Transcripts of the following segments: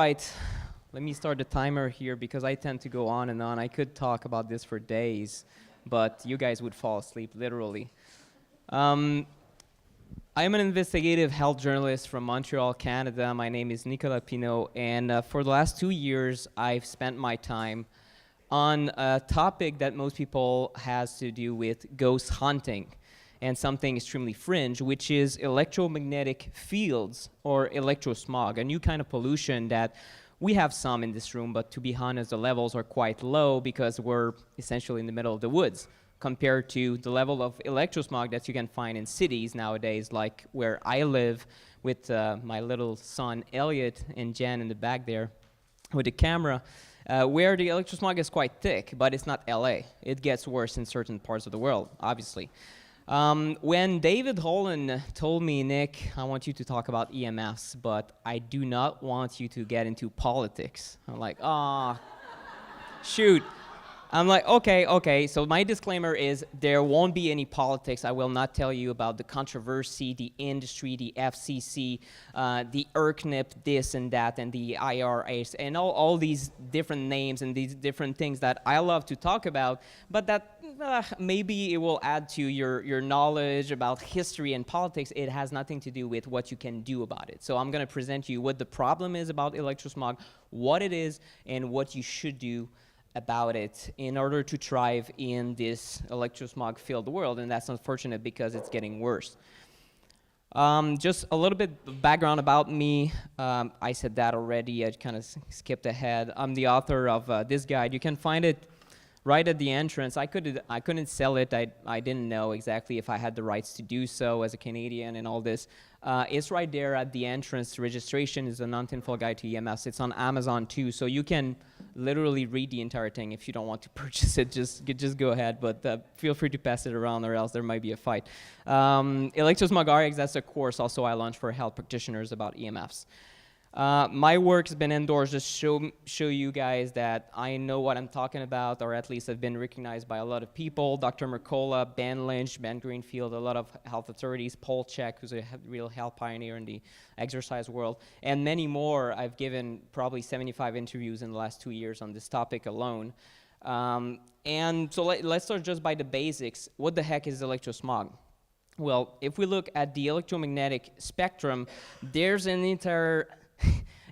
right, let me start the timer here because I tend to go on and on. I could talk about this for days, but you guys would fall asleep, literally. I am an investigative health journalist from Montreal, Canada. My name is Nicolas Pineault, and for the last 2 years, I've spent my time on a topic that most people has to do with ghost hunting and something extremely fringe, which is electromagnetic fields or electrosmog, a new kind of pollution that we have some in this room, but to be honest, the levels are quite low because we're essentially in the middle of the woods compared to the level of electrosmog that you can find in cities nowadays, like where I live with my little son Elliot and Jen in the back there with the camera, where the electrosmog is quite thick, but it's not LA. It gets worse in certain parts of the world, obviously. When David Holland told me, Nick, I want you to talk about EMFs, but I do not want you to get into politics. I'm like, shoot. I'm like, okay. So my disclaimer is there won't be any politics. I will not tell you about the controversy, the industry, the FCC, the ERCNIP, this and that, and the IRAs, and all these different names and these different things that I love to talk about, but that maybe it will add to your knowledge about history and politics. It has nothing to do with what you can do about it. So I'm going to present you what the problem is about electrosmog, what it is, and what you should do about it in order to thrive in this electrosmog-filled world, and that's unfortunate because it's getting worse. Just a little bit of background about me. I said that already. I kind of skipped ahead. I'm the author of this guide. You can find it right at the entrance. I couldn't sell it. I didn't know exactly if I had the rights to do so as a Canadian and all this. It's right there at the entrance. Registration is a non-tinfoil guide to EMFs. It's on Amazon too, so you can literally read the entire thing. If you don't want to purchase it, just go ahead, but feel free to pass it around or else there might be a fight. Electrosmog RX, that's a course also I launched for health practitioners about EMFs. My work has been endorsed to show you guys that I know what I'm talking about, or at least have been recognized by a lot of people. Dr. Mercola, Ben Lynch, Ben Greenfield, a lot of health authorities, Paul Chek, who's a real health pioneer in the exercise world, and many more. I've given probably 75 interviews in the last 2 years on this topic alone. And so let's start just by the basics. What the heck is electrosmog? Well, if we look at the electromagnetic spectrum, there's an entire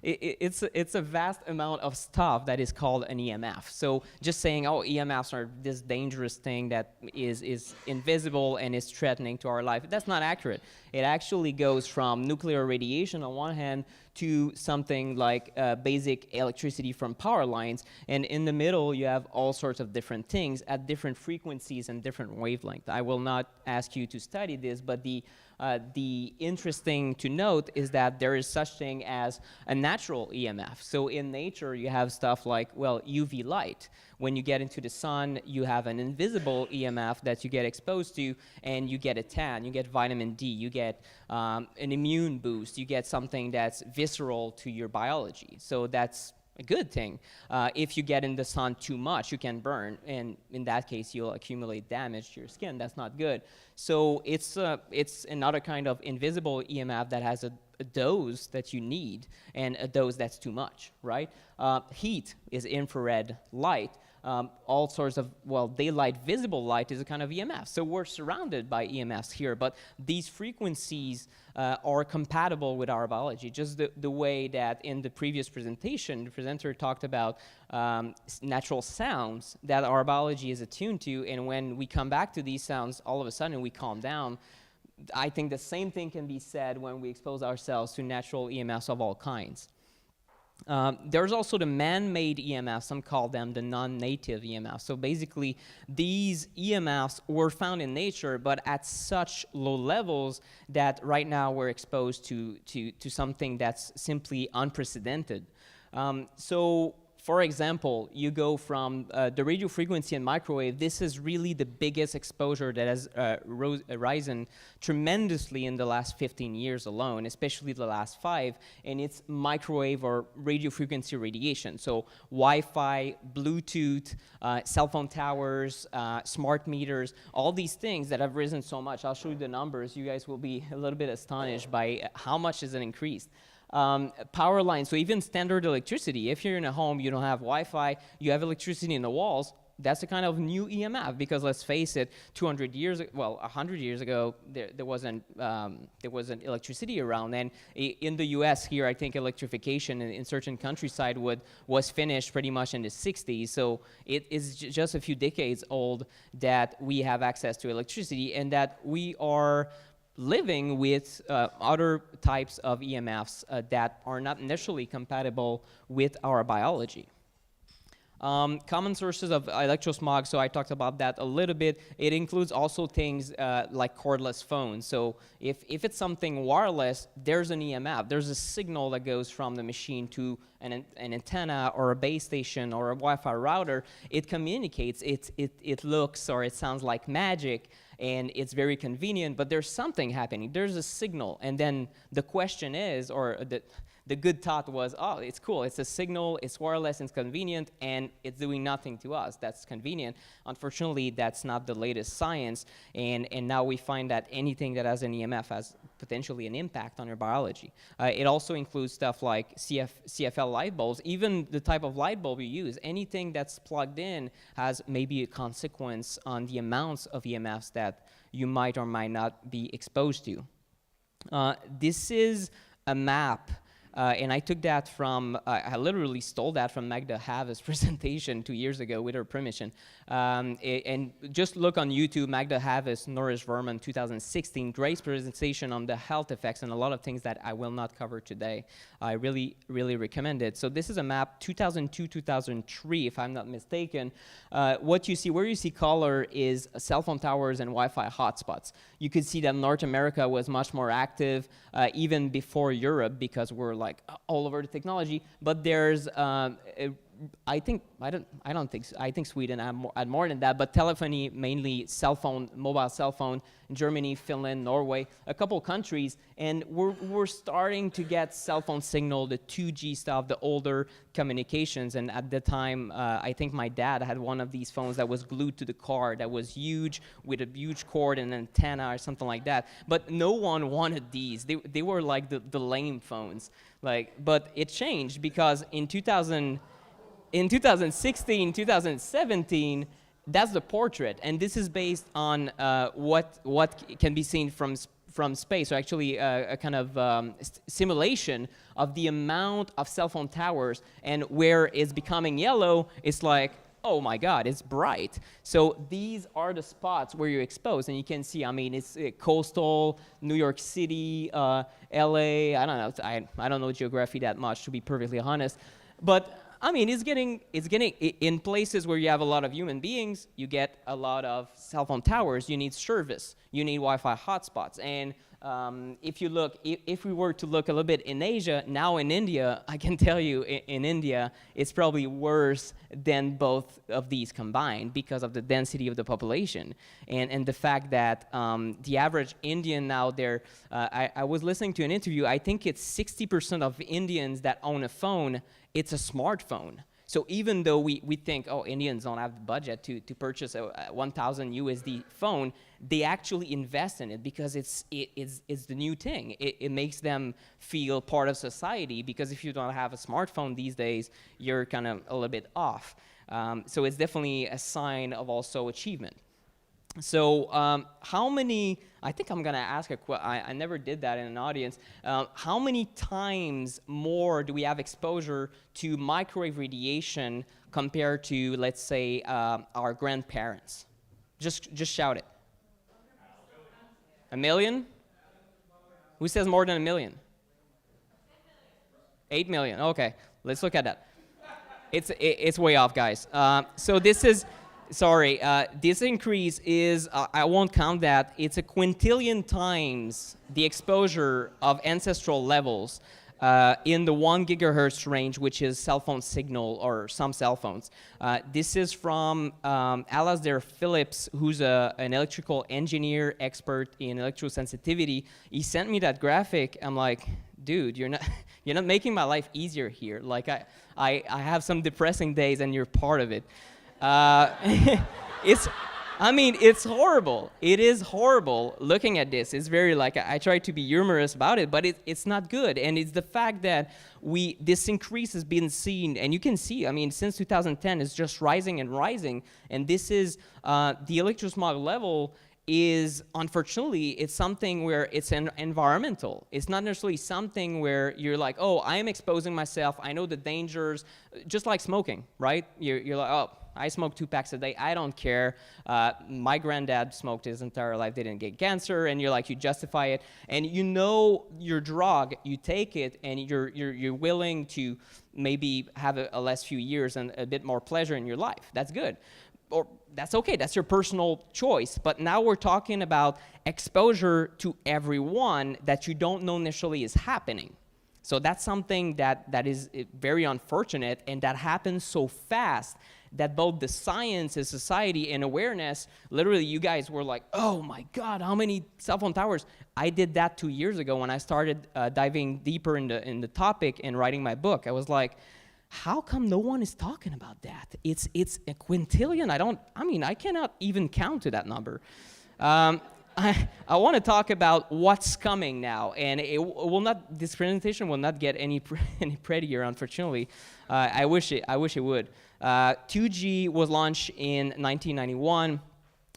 it's a vast amount of stuff that is called an EMF. So just saying, oh, EMFs are this dangerous thing that is invisible and is threatening to our life, that's not accurate. It actually goes from nuclear radiation on one hand to something like basic electricity from power lines, and in the middle you have all sorts of different things at different frequencies and different wavelengths. I will not ask you to study this, but the interesting to note is that there is such thing as a natural EMF. So in nature, you have stuff like, well, UV light. When you get into the sun, you have an invisible EMF that you get exposed to, and you get a tan, you get vitamin D, you get an immune boost, you get something that's visceral to your biology. So that's a good thing. If you get in the sun too much, you can burn, and in that case, you'll accumulate damage to your skin. That's not good. So it's another kind of invisible EMF that has a dose that you need and a dose that's too much, right? Heat is infrared light. All sorts of, well, daylight visible light is a kind of EMF. So we're surrounded by EMFs here, but these frequencies are compatible with our biology, just the way that in the previous presentation, the presenter talked about natural sounds that our biology is attuned to, and when we come back to these sounds, all of a sudden we calm down. I think the same thing can be said when we expose ourselves to natural EMFs of all kinds. There's also the man-made EMFs, some call them the non-native EMFs. So basically, these EMFs were found in nature, but at such low levels that right now we're exposed to something that's simply unprecedented. So For example, you go from the radio frequency and microwave. This is really the biggest exposure that has risen tremendously in the last 15 years alone, especially the last 5, and it's microwave or radio frequency radiation. So Wi-Fi, Bluetooth, cell phone towers, smart meters, all these things that have risen so much. I'll show you the numbers. You guys will be a little bit astonished by how much is it increased. power lines, so even standard electricity. If you're in a home, you don't have Wi-Fi, you have electricity in the walls, that's a kind of new EMF, because let's face it, 200 years, well, 100 years ago, there wasn't electricity around. And in the US here, I think electrification in certain countryside was finished pretty much in the 60s. So it is just a few decades old that we have access to electricity, and that we are living with other types of EMFs that are not necessarily compatible with our biology. Common sources of electrosmog, so I talked about that a little bit. It includes also things like cordless phones. So if it's something wireless, there's an EMF. There's a signal that goes from the machine to an antenna or a base station or a Wi-Fi router. It communicates. It looks or it sounds like magic, and it's very convenient, but there's something happening. There's a signal, and then the question is, or the good thought was, oh, it's cool, it's a signal, it's wireless, it's convenient, and it's doing nothing to us. That's convenient. Unfortunately, that's not the latest science, and now we find that anything that has an EMF has potentially an impact on your biology. It also includes stuff like CFL light bulbs, even the type of light bulb you use. Anything that's plugged in has maybe a consequence on the amounts of EMFs that you might or might not be exposed to. This is a map. And I took that from, I literally stole that from Magda Have's presentation 2 years ago with her permission. And just look on YouTube, Magda Have's Nourish Vermont 2016, great presentation on the health effects and a lot of things that I will not cover today. I really, really recommend it. So this is a map, 2002-2003, if I'm not mistaken. What you see, where you see color is cell phone towers and Wi-Fi hotspots. You could see that North America was much more active, even before Europe, because we're like all over the technology. But there's, I think Sweden had more than that, but telephony, mainly cell phone, mobile cell phone, Germany, Finland, Norway, a couple countries, and we're starting to get cell phone signal, the 2G stuff, the older communications. And at the time, I think my dad had one of these phones that was glued to the car, that was huge, with a huge cord and antenna or something like that. But no one wanted these. They were like the lame phones. But it changed, because in 2016, 2017, that's the portrait, and this is based on what can be seen from space. So actually, a kind of simulation of the amount of cell phone towers, and where it's becoming yellow, it's like, oh my God, it's bright. So these are the spots where you're exposed, and you can see, I mean, it's coastal, New York City, LA. I don't know. I don't know geography that much, to be perfectly honest, but I mean, it's getting in places where you have a lot of human beings, you get a lot of cell phone towers, you need service, you need Wi-Fi hotspots. And if we were to look a little bit in Asia, now in India, I can tell you in India, it's probably worse than both of these combined, because of the density of the population. And the fact that the average Indian now, I was listening to an interview, I think it's 60% of Indians that own a phone, it's a smartphone. So even though we think, oh, Indians don't have the budget to purchase a 1,000 USD phone, they actually invest in it, because it's the new thing. It makes them feel part of society, because if you don't have a smartphone these days, you're kind of a little bit off. So it's definitely a sign of also achievement. So how many, I think I'm gonna ask I never did that in an audience, how many times more do we have exposure to microwave radiation compared to, let's say, our grandparents? Just shout it. 1 million? Who says more than 1 million? 8 million, okay, let's look at that. It's way off, guys. So this is, sorry, this increase is, I won't count that, it's a quintillion times the exposure of ancestral levels in the 1 gigahertz range, which is cell phone signal, or some cell phones. This is from Alasdair Phillips, who's an electrical engineer expert in electrosensitivity. He sent me that graphic. I'm like, dude, you're not making my life easier here. Like, I have some depressing days, and you're part of it. I mean, it's horrible. It is horrible looking at this. It's very like, I try to be humorous about it, but it's not good. And it's the fact that this increase has been seen, and you can see, I mean, since 2010, it's just rising and rising. And this is, the electrosmog level is, unfortunately, it's something where it's environmental. It's not necessarily something where you're like, oh, I am exposing myself. I know the dangers, just like smoking, right? You're like, oh, I smoke 2 packs a day. I don't care. My granddad smoked his entire life. They didn't get cancer. And you're like, you justify it. And you know your drug, you take it, and you're willing to maybe have a less few years and a bit more pleasure in your life. That's good. Or that's okay. That's your personal choice. But now we're talking about exposure to everyone that you don't know initially is happening. So that's something that is very unfortunate, and that happens so fast that both the science and society and awareness, literally you guys were like, oh my God, how many cell phone towers? I did that 2 years ago when I started diving deeper in the topic and writing my book. I was like, how come no one is talking about that? It's a quintillion. I cannot even count to that number. I want to talk about what's coming now, and this presentation will not get any prettier, unfortunately. I wish it would. 2G was launched in 1991.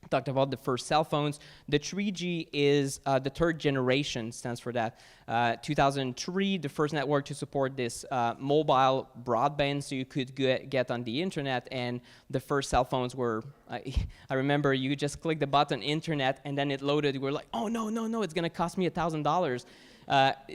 Talked about the first cell phones. The 3G is the third generation, stands for that. 2003, the first network to support this mobile broadband, so you could get on the internet. And the first cell phones were, I remember you just click the button, internet, and then it loaded. You were like, oh, no, it's going to cost me $1,000.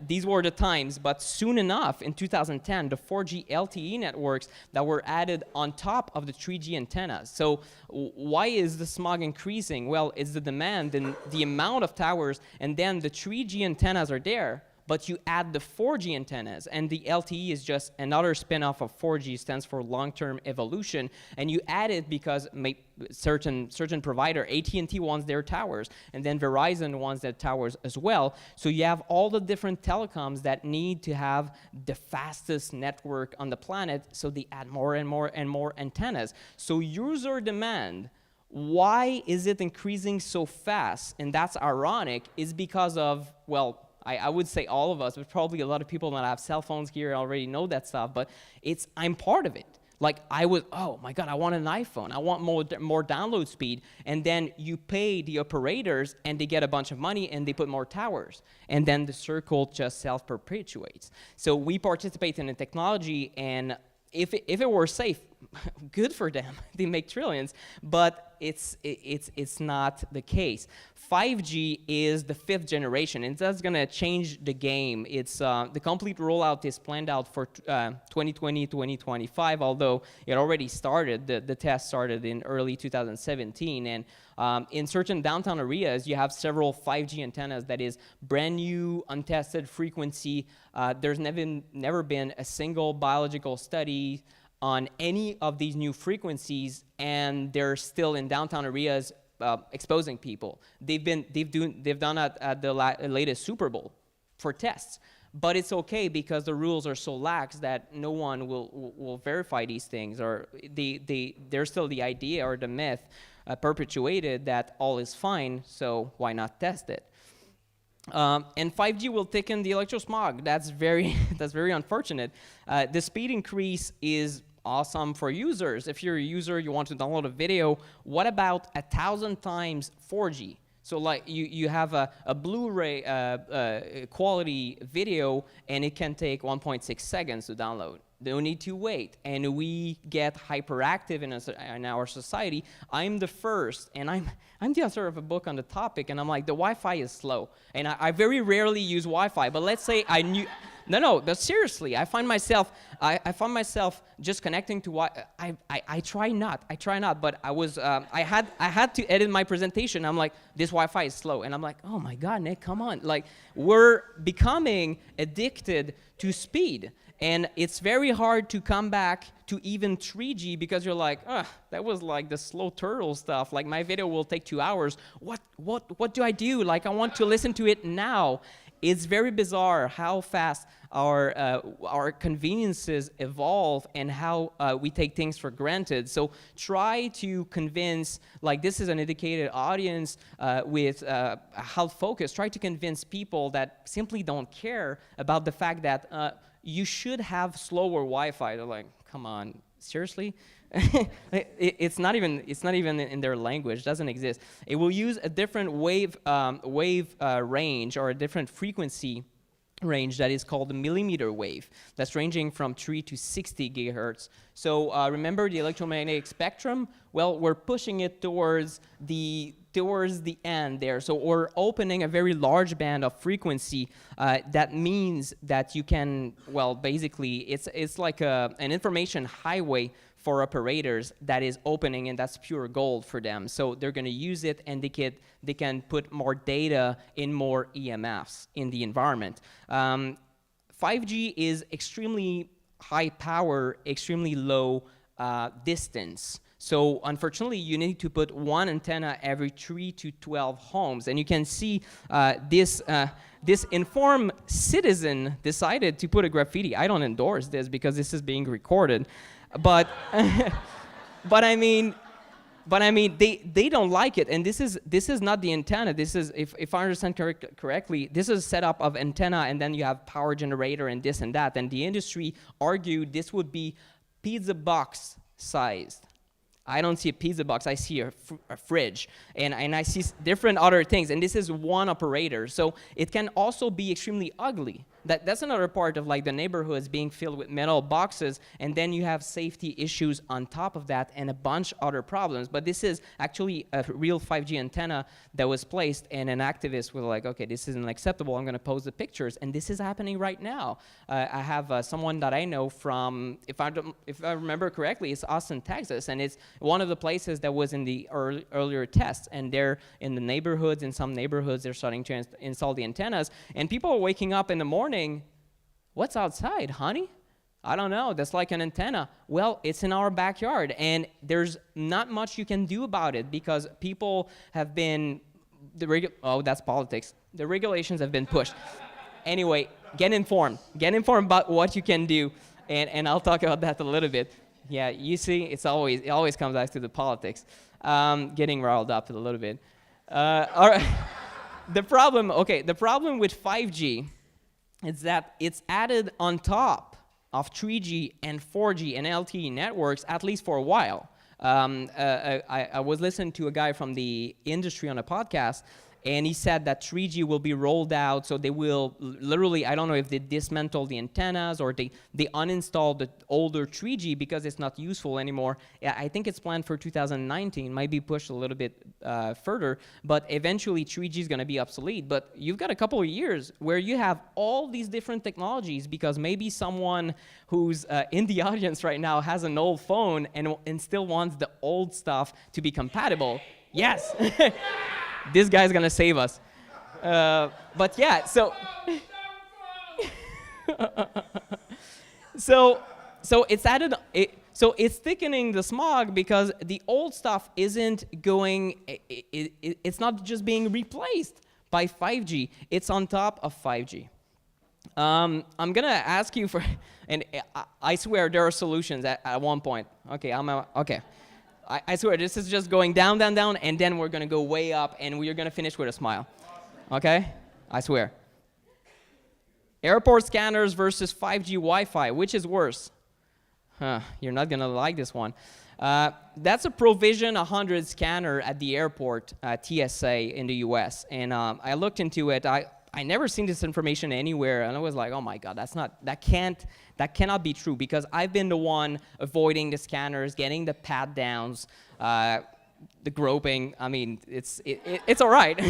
These were the times, but soon enough, in 2010, the 4G LTE networks that were added on top of the 3G antennas. So why is the smog increasing? Well, it's the demand and the amount of towers, and then the 3G antennas are there, but you add the 4G antennas, and the LTE is just another spin-off of 4G, stands for long-term evolution, and you add it because certain provider, AT&T wants their towers, and then Verizon wants their towers as well. So you have all the different telecoms that need to have the fastest network on the planet, so they add more and more and more antennas. So user demand, why is it increasing so fast? And that's ironic, is because of, well, I would say all of us, but probably a lot of people that have cell phones here already know that stuff, but I'm part of it. Like oh my God, I want an iPhone. I want more download speed. And then you pay the operators and they get a bunch of money and they put more towers. And then the circle just self-perpetuates. So we participate in the technology, and if it were safe, good for them. They make trillions, but it's not the case. 5G is the 5th generation, and that's going to change the game. It's the complete rollout is planned out for 2020, 2025, although it already started. The test started in early 2017, and in certain downtown areas, you have several 5G antennas that is brand new, untested frequency. There's never been a single biological study on any of these new frequencies, and they're still in downtown areas exposing people. They've done it at the latest Super Bowl for tests, but it's okay because the rules are so lax that no one will verify these things, or there's still the idea or the myth perpetuated that all is fine, so why not test it? And 5G will take in the electrosmog. That's very unfortunate. The speed increase is awesome for users. If you're a user, you want to download a video, what about 1,000 times 4G? So like you have a Blu-ray quality video, and it can take 1.6 seconds to download. No need to wait, and we get hyperactive in our society. I'm the first, and I'm the author of a book on the topic, and I'm like, the Wi-Fi is slow, and I very rarely use Wi-Fi. But let's say I knew. No, but seriously, I find myself just connecting to I try not, but I had to edit my presentation. I'm like, this Wi-Fi is slow, and I'm like, oh my God, Nick, come on. Like, we're becoming addicted to speed, and it's very hard to come back to even 3G because you're like, that was like the slow turtle stuff. Like, my video will take 2 hours. What do I do? Like, I want to listen to it now. It's very bizarre how fast our conveniences evolve and how we take things for granted. So try to convince, like this is an educated audience with health focus, try to convince people that simply don't care about the fact that you should have slower Wi-Fi. They're like, come on, seriously? It's not even in their language. Doesn't exist. It will use a different wave range or a different frequency range that is called the millimeter wave. That's ranging from 3 to 60 gigahertz. So remember the electromagnetic spectrum? Well, we're pushing it towards the end there. So we're opening a very large band of frequency. That means that you can, well, basically, it's like an information highway for operators that is opening, and that's pure gold for them. So they're going to use it, and they can put more data in more EMFs in the environment. 5G is extremely high power, extremely low distance. So unfortunately, you need to put one antenna every 3 to 12 homes. And you can see this informed citizen decided to put a graffiti. I don't endorse this because this is being recorded. But but I mean they don't like it, and this is not the antenna. This is, if I understand correctly, this is a setup of antenna, and then you have power generator and this and that. And the industry argued this would be pizza box sized. I don't see a pizza box. I see a fridge, and I see different other things. And this is one operator, so it can also be extremely ugly. That's another part of like the neighborhoods being filled with metal boxes, and then you have safety issues on top of that and a bunch other problems. But this is actually a real 5G antenna that was placed, and an activist was like, okay, this isn't acceptable. I'm going to post the pictures, and this is happening right now. I have someone that I know from, if I remember correctly, it's Austin, Texas, and it's one of the places that was in the earlier tests, and they're in the neighborhoods. In some neighborhoods, they're starting to install the antennas, and people are waking up in the morning. What's outside, honey? I don't know. That's like an antenna. Well, it's in our backyard, and there's not much you can do about it because people have been oh, that's politics. The regulations have been pushed. Anyway, get informed. Get informed about what you can do, and I'll talk about that a little bit. Yeah, you see, it always comes back to the politics. Getting riled up a little bit. All right. The problem with 5G is that it's added on top of 3G and 4G and LTE networks, at least for a while. I was listening to a guy from the industry on a podcast, and he said that 3G will be rolled out, so they will literally, I don't know if they dismantle the antennas or they uninstall the older 3G because it's not useful anymore. I think it's planned for 2019, might be pushed a little bit further, but eventually 3G is going to be obsolete. But you've got a couple of years where you have all these different technologies, because maybe someone who's in the audience right now has an old phone and still wants the old stuff to be compatible. Yes. This guy's gonna save us. But yeah, so it's added. So it's thickening the smog because the old stuff isn't going. It's not just being replaced by 5G. It's on top of 5G. I'm gonna ask you for, and I swear there are solutions at one point. Okay, okay. I swear, this is just going down, down, down, and then we're going to go way up, and we're going to finish with a smile. Okay? I swear. Airport scanners versus 5G Wi-Fi. Which is worse? You're not going to like this one. That's a Provision 100 scanner at the airport, TSA in the US. And I looked into it. I never seen this information anywhere, and I was like, oh my God, that cannot be true, because I've been the one avoiding the scanners, getting the pat downs, the groping. I mean, it's all right.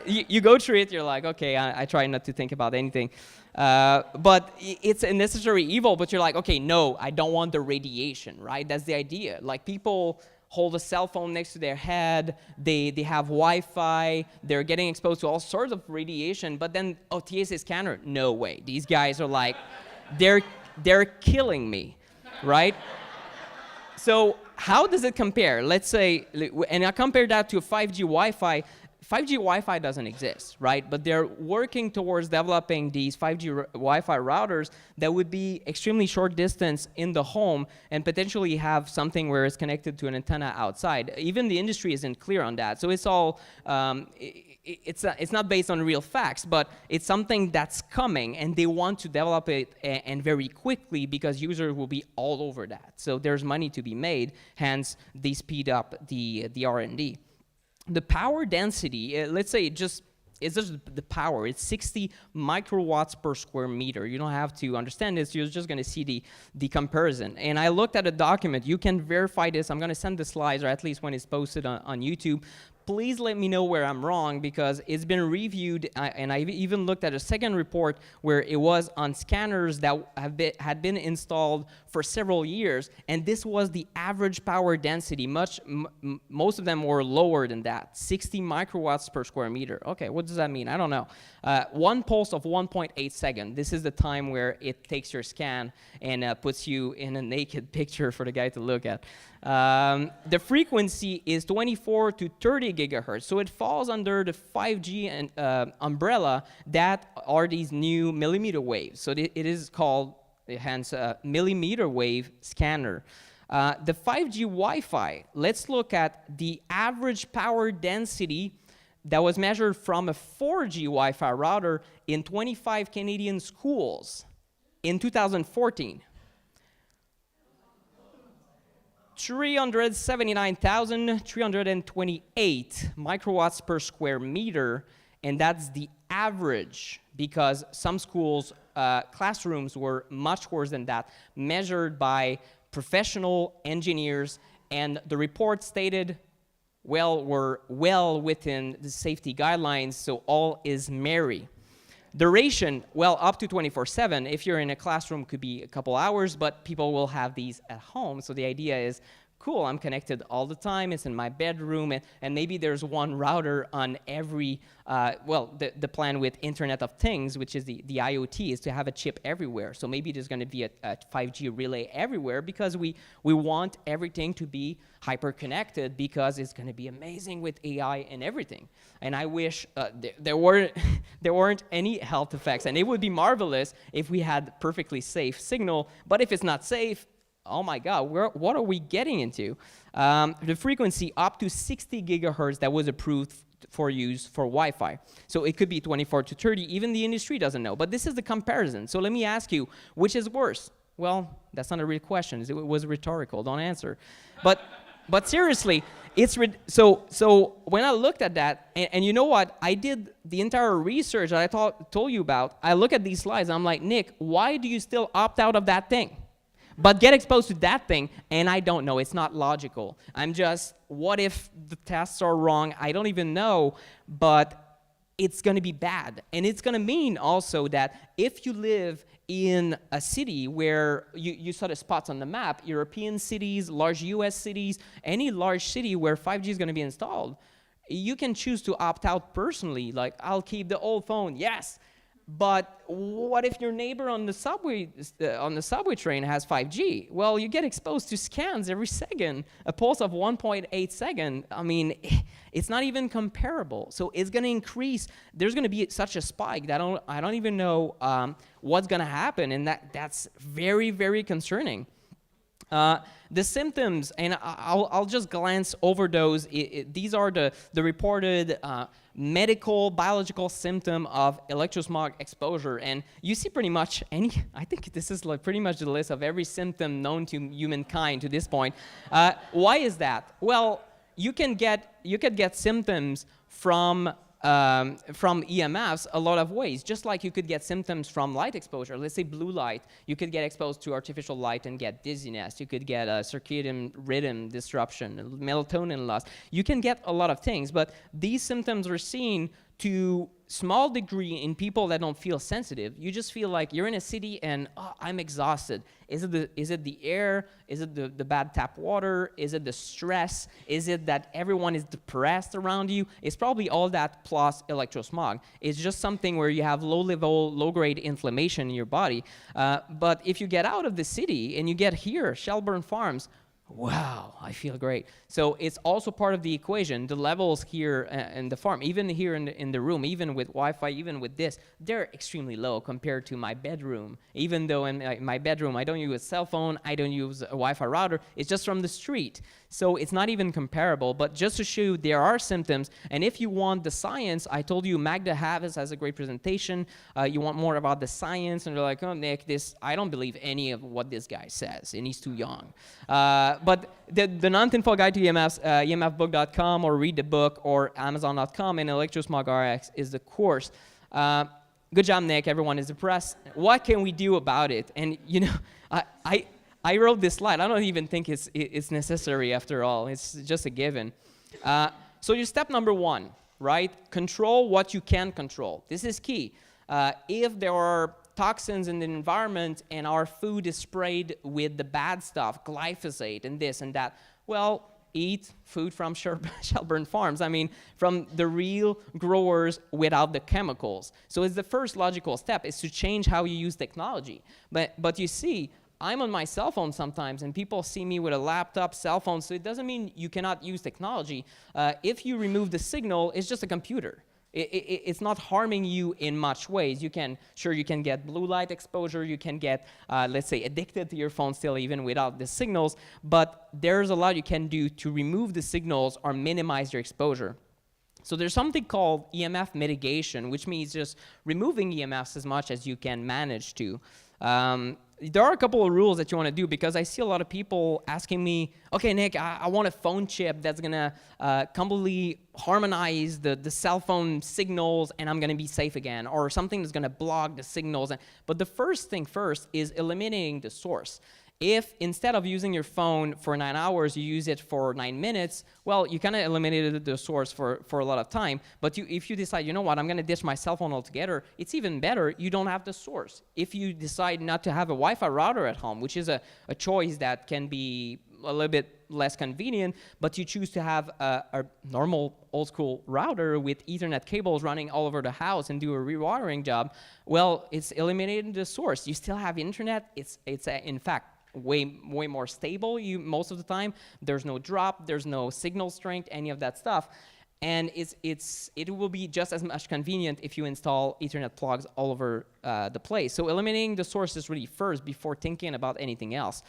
You go through it, you're like, okay, I try not to think about anything, but it's a necessary evil. But you're like, okay, no, I don't want the radiation, right? That's the idea. Like, people hold a cell phone next to their head, they have Wi-Fi, they're getting exposed to all sorts of radiation, but then, oh, TSA scanner, no way. These guys are like, they're killing me, right? So how does it compare? Let's say, and I compare that to 5G Wi-Fi, 5G Wi-Fi doesn't exist, right? But they're working towards developing these 5G Wi-Fi routers that would be extremely short distance in the home and potentially have something where it's connected to an antenna outside. Even the industry isn't clear on that. So it's all, it's not based on real facts, but it's something that's coming, and they want to develop it and very quickly because users will be all over that. So there's money to be made, hence they speed up the R&D. The power density, let's say it's just the power. It's 60 microwatts per square meter. You don't have to understand this. You're just going to see the comparison. And I looked at a document. You can verify this. I'm going to send the slides, or at least when it's posted on YouTube. Please let me know where I'm wrong, because it's been reviewed, and I've even looked at a second report where it was on scanners that had been installed for several years, and this was the average power density. Most of them were lower than that, 60 microwatts per square meter. Okay, what does that mean? I don't know. One pulse of 1.8 seconds. This is the time where it takes your scan and puts you in a naked picture for the guy to look at. The frequency is 24 to 30 gigahertz, so it falls under the 5G umbrella that are these new millimeter waves. So it is called, hence, millimeter wave scanner. The 5G Wi-Fi, let's look at the average power density that was measured from a 4G Wi-Fi router in 25 Canadian schools in 2014. 379,328 microwatts per square meter, and that's the average, because some schools' classrooms were much worse than that, measured by professional engineers, and the report stated, well, we're well within the safety guidelines, so all is merry. Duration, well, up to 24/7. If you're in a classroom, could be a couple hours, but people will have these at home. So the idea is, cool, I'm connected all the time. It's in my bedroom, and maybe there's one router on every, the plan with Internet of Things, which is the IoT, is to have a chip everywhere. So maybe there's going to be a 5G relay everywhere, because we want everything to be hyper-connected, because it's going to be amazing with AI and everything. And I wish there weren't any health effects, and it would be marvelous if we had perfectly safe signal. But if it's not safe, oh my God, what are we getting into? The frequency up to 60 gigahertz that was approved for use for Wi-Fi. So it could be 24 to 30. Even the industry doesn't know. But this is the comparison. So let me ask you, which is worse? Well, that's not a real question. It was rhetorical. Don't answer. But seriously, so when I looked at that, and you know what? I did the entire research that I told you about. I look at these slides, and I'm like, Nick, why do you still opt out of that thing? But get exposed to that thing, and I don't know. It's not logical. I'm just, what if the tests are wrong? I don't even know, but it's going to be bad. And it's going to mean also that if you live in a city where you saw the spots on the map, European cities, large US cities, any large city where 5G is going to be installed, you can choose to opt out personally. Like, I'll keep the old phone, yes. But what if your neighbor on the subway train has 5G? Well, you get exposed to scans every second. A pulse of 1.8 seconds. I mean, it's not even comparable. So it's going to increase. There's going to be such a spike that I don't even know what's going to happen, and that's very, very concerning. The symptoms, and I'll just glance over those. These are the reported medical, biological symptom of electrosmog exposure. And you see pretty much I think this is like pretty much the list of every symptom known to humankind to this point. Why is that? Well, you could get symptoms from EMFs a lot of ways, just like you could get symptoms from light exposure. Let's say blue light. You could get exposed to artificial light and get dizziness. You could get a circadian rhythm disruption, melatonin loss. You can get a lot of things, but these symptoms are seen to small degree in people that don't feel sensitive. You just feel like you're in a city and I'm exhausted. Is it the air? Is it the bad tap water? Is it the stress? Is it that everyone is depressed around you? It's probably all that plus electrosmog. It's just something where you have low-level, low-grade inflammation in your body. But if you get out of the city and you get here, Shelburne Farms, wow, I feel great. So it's also part of the equation. The levels here in the farm, even here in the room, even with Wi-Fi, even with this, they're extremely low compared to my bedroom. Even though in my bedroom, I don't use a cell phone, I don't use a Wi-Fi router, it's just from the street. So it's not even comparable, but just to show you there are symptoms, and if you want the science, I told you Magda Havis has a great presentation. You want more about the science, and they're like, oh, Nick, I don't believe any of what this guy says, and he's too young. But the non-tinfoil guide to EMFs, emfbook.com, or read the book, or amazon.com, and electrosmog-RX is the course. Good job, Nick. Everyone is depressed. What can we do about it? And you know, I wrote this slide. I don't even think it's necessary after all. It's just a given. So your step number one, right? Control what you can control. This is key. If there are toxins in the environment and our food is sprayed with the bad stuff, glyphosate and this and that, well, eat food from Shelburne Farms. I mean, from the real growers without the chemicals. So it's the first logical step is to change how you use technology. But you see, I'm on my cell phone sometimes, and people see me with a laptop, cell phone, so it doesn't mean you cannot use technology. If you remove the signal, it's just a computer. It's not harming you in much ways. You can get blue light exposure, you can get, let's say, addicted to your phone still even without the signals, but there's a lot you can do to remove the signals or minimize your exposure. So there's something called EMF mitigation, which means just removing EMFs as much as you can manage to. There are a couple of rules that you want to do, because I see a lot of people asking me, okay, Nick, I want a phone chip that's going to completely harmonize the cell phone signals, and I'm going to be safe again, or something that's going to block the signals. But the first thing first is eliminating the source. If instead of using your phone for 9 hours, you use it for 9 minutes, well, you kind of eliminated the source for a lot of time. But if you decide, you know what, I'm going to ditch my cell phone altogether, it's even better. You don't have the source. If you decide not to have a Wi-Fi router at home, which is a choice that can be a little bit less convenient, but you choose to have a normal old-school router with Ethernet cables running all over the house and do a rewiring job, well, it's eliminating the source. You still have internet. It's in fact, way more stable most of the time. There's no drop, there's no signal strength, any of that stuff. And it will be just as much convenient if you install Ethernet plugs all over the place. So eliminating the source is really first before thinking about anything else.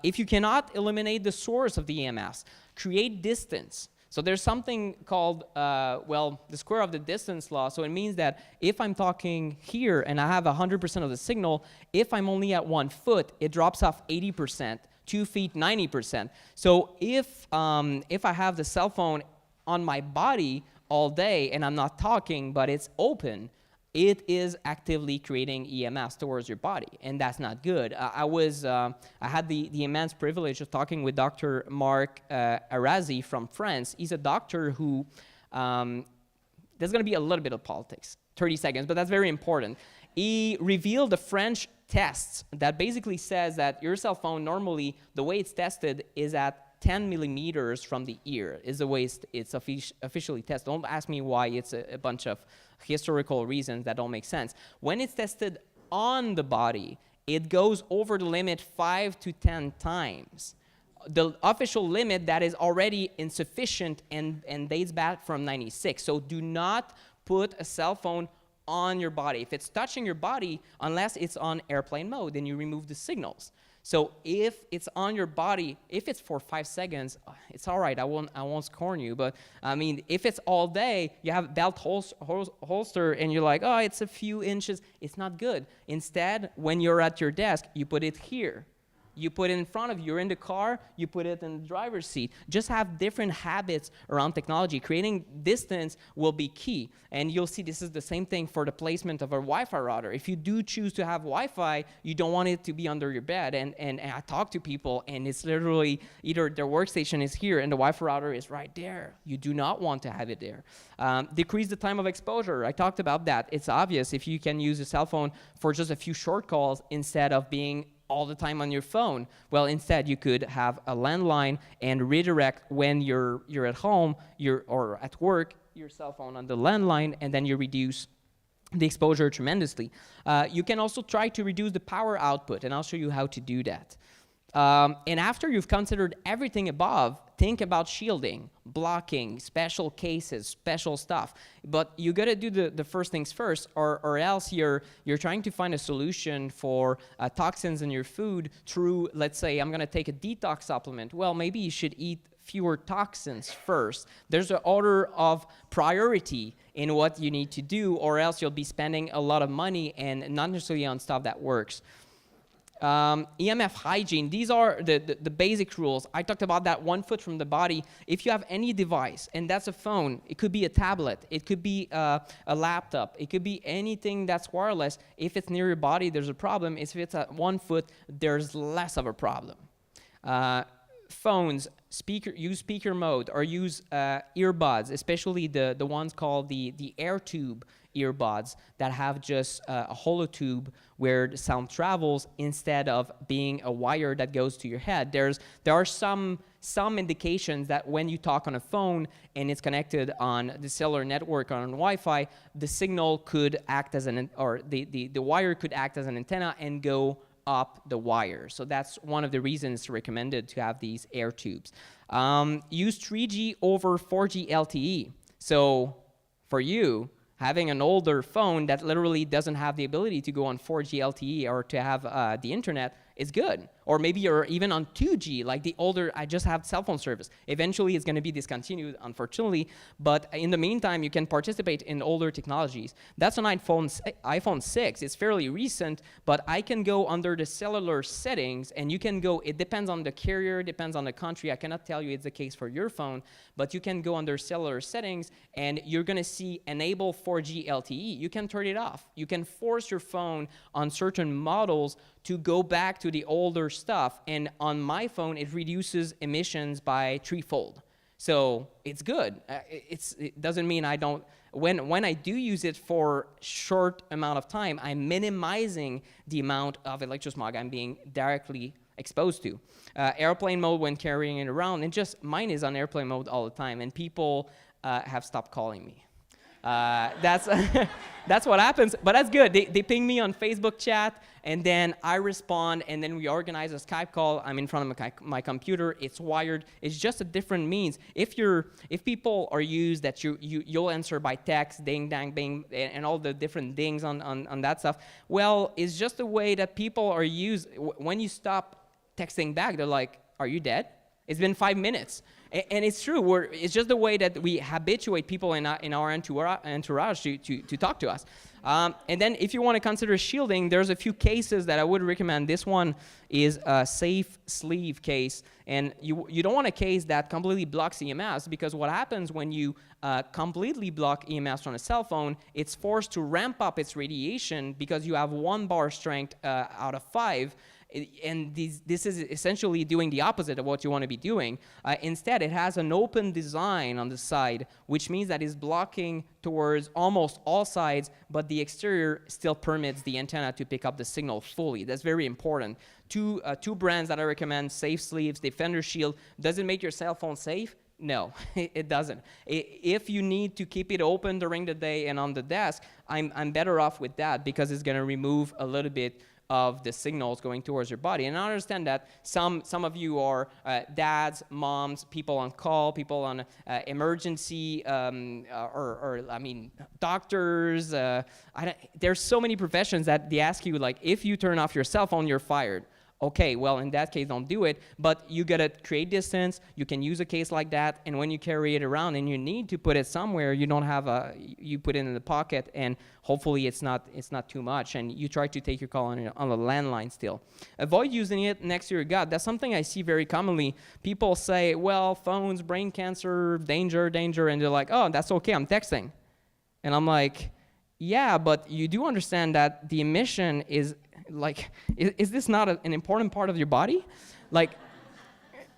If you cannot eliminate the source of the EMFs, create distance. So there's something called, the square of the distance law. So it means that if I'm talking here and I have 100% of the signal, if I'm only at 1 foot, it drops off 80%, 2 feet, 90%. So if I have the cell phone on my body all day and I'm not talking, but it's open, it is actively creating EMFs towards your body, and that's not good. I had the immense privilege of talking with Dr. Marc Arazi from France. He's a doctor who, there's gonna be a little bit of politics, 30 seconds, but that's very important. He revealed the French tests that basically says that your cell phone, normally, the way it's tested is at 10 millimeters from the ear, is the way it's officially tested. Don't ask me why. It's a bunch of historical reasons that don't make sense. When it's tested on the body, it goes over the limit 5 to 10 times. The official limit that is already insufficient and dates back from 96. So do not put a cell phone on your body. If it's touching your body, unless it's on airplane mode, then you remove the signals. So if it's on your body, if it's for 5 seconds, it's all right. I won't scorn you. But I mean, if it's all day, you have belt holster, and you're like, oh, it's a few inches. It's not good. Instead, when you're at your desk, you put it here. You put it in front of you. You're in the car, you put it in the driver's seat. Just have different habits around technology. Creating distance will be key. And you'll see this is the same thing for the placement of a Wi-Fi router. If you do choose to have Wi-Fi, you don't want it to be under your bed. And I talk to people, and it's literally either their workstation is here and the Wi-Fi router is right there. You do not want to have it there. Decrease the time of exposure. I talked about that. It's obvious if you can use a cell phone for just a few short calls instead of being all the time on your phone. Well, instead you could have a landline and redirect when you're at home or at work, your cell phone on the landline, and then you reduce the exposure tremendously. You can also try to reduce the power output, and I'll show you how to do that. And after you've considered everything above, think about shielding, blocking, special cases, special stuff. But you got to do the first things first, or else you're trying to find a solution for toxins in your food through, let's say, I'm going to take a detox supplement. Well, maybe you should eat fewer toxins first. There's an order of priority in what you need to do, or else you'll be spending a lot of money and not necessarily on stuff that works. EMF hygiene, these are the basic rules. I talked about that 1 foot from the body. If you have any device, and that's a phone, it could be a tablet, it could be a laptop, it could be anything that's wireless. If it's near your body, there's a problem. If it's at 1 foot, there's less of a problem. Phones, use speaker mode, or use earbuds, especially the ones called the air tube earbuds that have just a hollow tube where the sound travels instead of being a wire that goes to your head. There are some indications that when you talk on a phone and it's connected on the cellular network or on Wi-Fi, the signal could act as the wire could act as an antenna and go up the wire. So that's one of the reasons recommended to have these air tubes. Use 3G over 4G LTE. So for you, having an older phone that literally doesn't have the ability to go on 4G LTE or to have the internet is good. Or maybe you're even on 2G, like the older, I just have cell phone service. Eventually it's going to be discontinued, unfortunately, but in the meantime, you can participate in older technologies. That's on iPhone 6. It's fairly recent, but I can go under the cellular settings, and you can go, it depends on the carrier, depends on the country. I cannot tell you it's the case for your phone, but you can go under cellular settings, and you're going to see enable 4G LTE. You can turn it off. You can force your phone on certain models to go back to the older stuff, and on my phone it reduces emissions by 3-fold. So it's good. It doesn't mean I don't. When I do use it for short amount of time, I'm minimizing the amount of electrosmog I'm being directly exposed to. Airplane mode when carrying it around, and just mine is on airplane mode all the time, and people have stopped calling me. That's that's what happens, but that's good. They ping me on Facebook chat, and then I respond, and then we organize a Skype call. I'm in front of my computer. It's wired. It's just a different means. If people are used that you'll answer by text, ding, dang, bing, and all the different dings on that stuff. Well, it's just the way that people are used. When you stop texting back, they're like, "Are you dead? It's been 5 minutes." And it's true. It's just the way that we habituate people in our entourage to talk to us. And then if you want to consider shielding, there's a few cases that I would recommend. This one is a safe sleeve case. And you don't want a case that completely blocks EMFs, because what happens when you completely block EMFs from a cell phone, it's forced to ramp up its radiation because you have 1 bar strength out of 5. And this is essentially doing the opposite of what you want to be doing. Instead, it has an open design on the side, which means that it's blocking towards almost all sides, but the exterior still permits the antenna to pick up the signal fully. That's very important. Two brands that I recommend: Safe Sleeves, Defender Shield. Does it make your cell phone safe? No, it doesn't. If you need to keep it open during the day and on the desk, I'm better off with that, because it's going to remove a little bit of the signals going towards your body. And I understand that some of you are dads, moms, people on call, people on emergency, doctors. There's so many professions that they ask you, like, if you turn off your cell phone, you're fired. Okay, well, in that case, don't do it, but you gotta create distance. You can use a case like that, and when you carry it around and you need to put it somewhere, you don't have you put it in the pocket, and hopefully it's not too much, and you try to take your call on a landline still. Avoid using it next to your gut. That's something I see very commonly. People say, well, phones, brain cancer, danger, and they're like, oh, that's okay, I'm texting. And I'm like, yeah, but you do understand that the emission is, like, is this not an important part of your body? Like,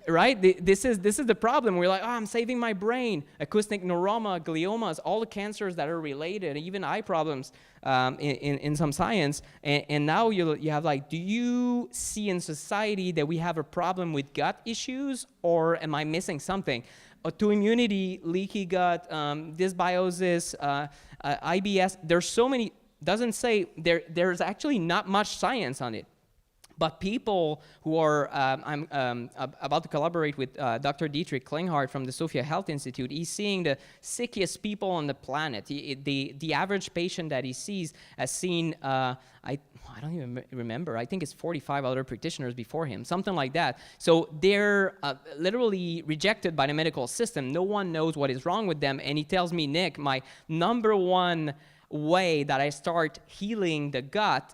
right? This is the problem. We're like, oh, I'm saving my brain. Acoustic neuroma, gliomas, all the cancers that are related, even eye problems in some science. And now you have, like, do you see in society that we have a problem with gut issues, or am I missing something? Autoimmunity, leaky gut, dysbiosis, IBS. There's so many. Doesn't say there's actually not much science on it, But people who are, I'm about to collaborate with Dr. Dietrich Klinghardt from the Sophia Health Institute. He's seeing the sickest people on the planet. The average patient that he sees has seen, I don't even remember, I think it's 45 other practitioners before him, something like that. So they're literally rejected by the medical system. No one knows what is wrong with them. And he tells me, Nick, my number one way that I start healing the gut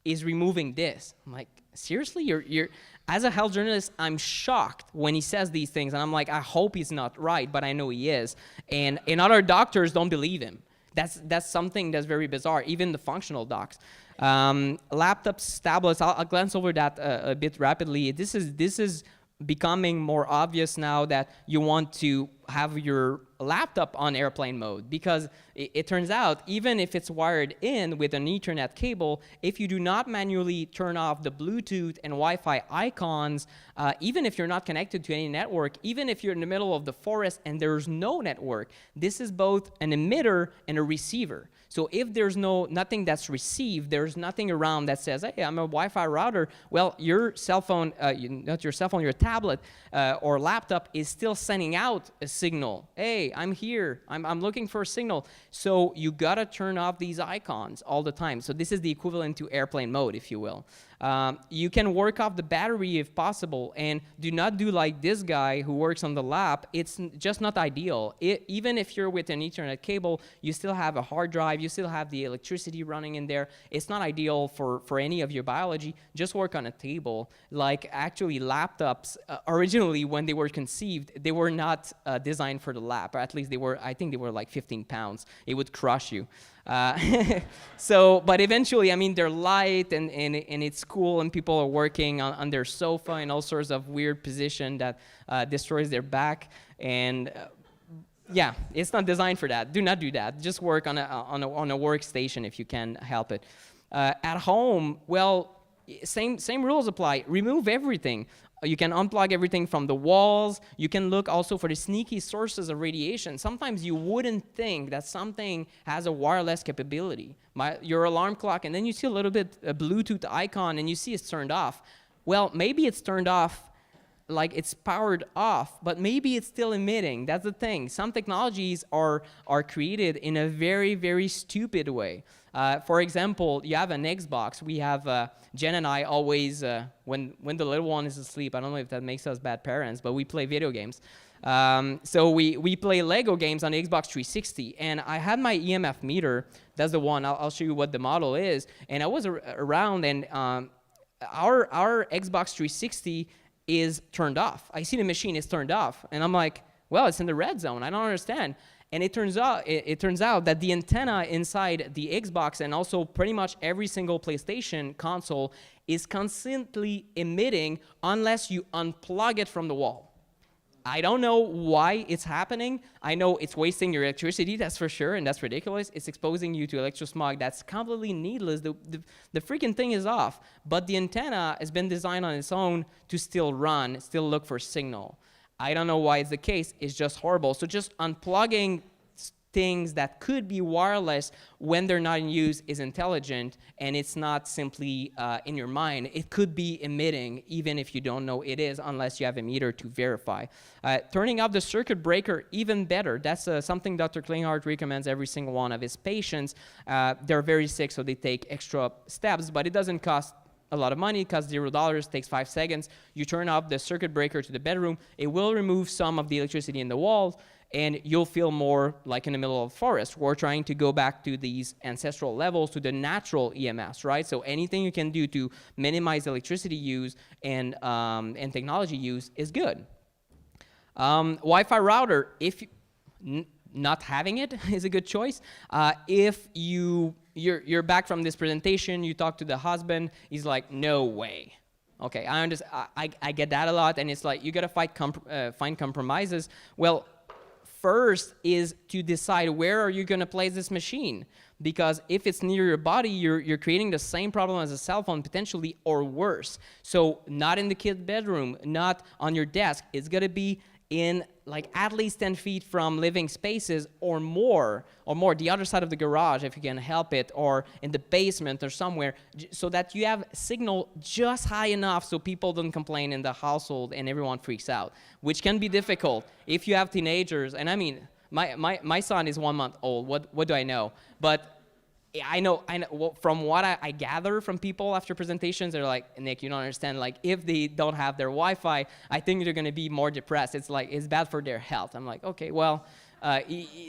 is removing this. I'm like, seriously? You're as a health journalist, I'm shocked when he says these things, and I'm like, I hope he's not right, but I know he is. And other doctors don't believe him. That's something that's very bizarre, even the functional docs. Laptops, tablets, I'll glance over that a bit rapidly. This is becoming more obvious now that you want to have your laptop on airplane mode, because it turns out, even if it's wired in with an Ethernet cable, if you do not manually turn off the Bluetooth and Wi-Fi icons, even if you're not connected to any network, even if you're in the middle of the forest and there's no network, this is both an emitter and a receiver. So if there's nothing that's received, there's nothing around that says, hey, I'm a Wi-Fi router, well, your cell phone, not your cell phone, your tablet or laptop is still sending out a signal. Hey, I'm here, I'm looking for a signal. So you gotta turn off these icons all the time. So this is the equivalent to airplane mode, if you will. You can work off the battery if possible, and do not do like this guy who works on the lab. It's just not ideal. Even if you're with an Ethernet cable, you still have a hard drive, you still have the electricity running in there. It's not ideal for any of your biology. Just work on a table. Like actually laptops, originally when they were conceived, they were not designed for the lab, or at least I think they were like 15 pounds. It would crush you. But eventually, I mean, they're light and it's cool, and people are working on their sofa in all sorts of weird position that destroys their back. And yeah, it's not designed for that. Do not do that. Just work on a workstation if you can help it. At home, well, same rules apply. Remove everything. You can unplug everything from the walls. You can look also for the sneaky sources of radiation. Sometimes you wouldn't think that something has a wireless capability. Your alarm clock, and then you see a little bit a Bluetooth icon, and you see it's turned off. Well, maybe it's turned off like it's powered off, but maybe it's still emitting. That's the thing. Some technologies are created in a very, very stupid way. For example, you have an Xbox. We have, Jen and I always, when the little one is asleep, I don't know if that makes us bad parents, but we play video games. So we play Lego games on the Xbox 360, and I had my EMF meter. That's the one. I'll show you what the model is. And I was around, and our Xbox 360 is turned off. I see the machine is turned off, and I'm like, well, it's in the red zone. I don't understand. And it turns out that the antenna inside the Xbox, and also pretty much every single PlayStation console, is constantly emitting unless you unplug it from the wall. I don't know why it's happening. I know it's wasting your electricity, that's for sure, and that's ridiculous. It's exposing you to electrosmog. That's completely needless. The freaking thing is off, but the antenna has been designed on its own to still run, still look for signal. I don't know why it's the case. It's just horrible. So just unplugging things that could be wireless when they're not in use is intelligent, and it's not simply in your mind. It could be emitting even if you don't know it is, unless you have a meter to verify. Turning off the circuit breaker, even better. That's something Dr. Klinghardt recommends every single one of his patients. They're very sick, so they take extra steps, but it doesn't cost a lot of money. It costs $0, takes 5 seconds. You turn off the circuit breaker to the bedroom. It will remove some of the electricity in the walls, and you'll feel more like in the middle of the forest. We're trying to go back to these ancestral levels, to the natural EMFs, right? So anything you can do to minimize electricity use and technology use is good. Wi-Fi router, not having it is a good choice. If you're back from this presentation, you talk to the husband, he's like, no way. Okay, I understand. I get that a lot, and it's like you gotta find compromises. Well, first is to decide where are you gonna place this machine, because if it's near your body, you're creating the same problem as a cell phone potentially, or worse. So not in the kid's bedroom, not on your desk. It's gonna be in like at least 10 feet from living spaces or more, the other side of the garage if you can help it, or in the basement or somewhere, so that you have signal just high enough so people don't complain in the household and everyone freaks out, which can be difficult if you have teenagers. And I mean, my son is 1 month old. What do I know? But I know well, from what I gather from people after presentations, they're like, Nick, you don't understand. Like, if they don't have their Wi-Fi, I think they're going to be more depressed. It's like, it's bad for their health. I'm like, okay, well,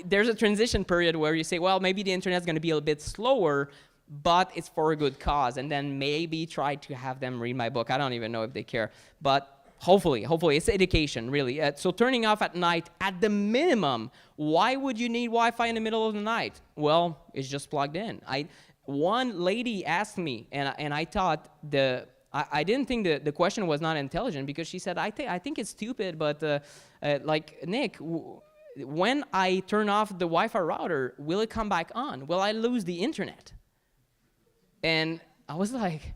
there's a transition period where you say, well, maybe the internet's going to be a bit slower, but it's for a good cause. And then maybe try to have them read my book. I don't even know if they care. But hopefully, it's education, really. So turning off at night, at the minimum, why would you need Wi-Fi in the middle of the night? Well, it's just plugged in. One lady asked me, and I thought I didn't think the question was not intelligent, because she said, I think it's stupid, but like, Nick, when I turn off the Wi-Fi router, will it come back on? Will I lose the internet? And I was like,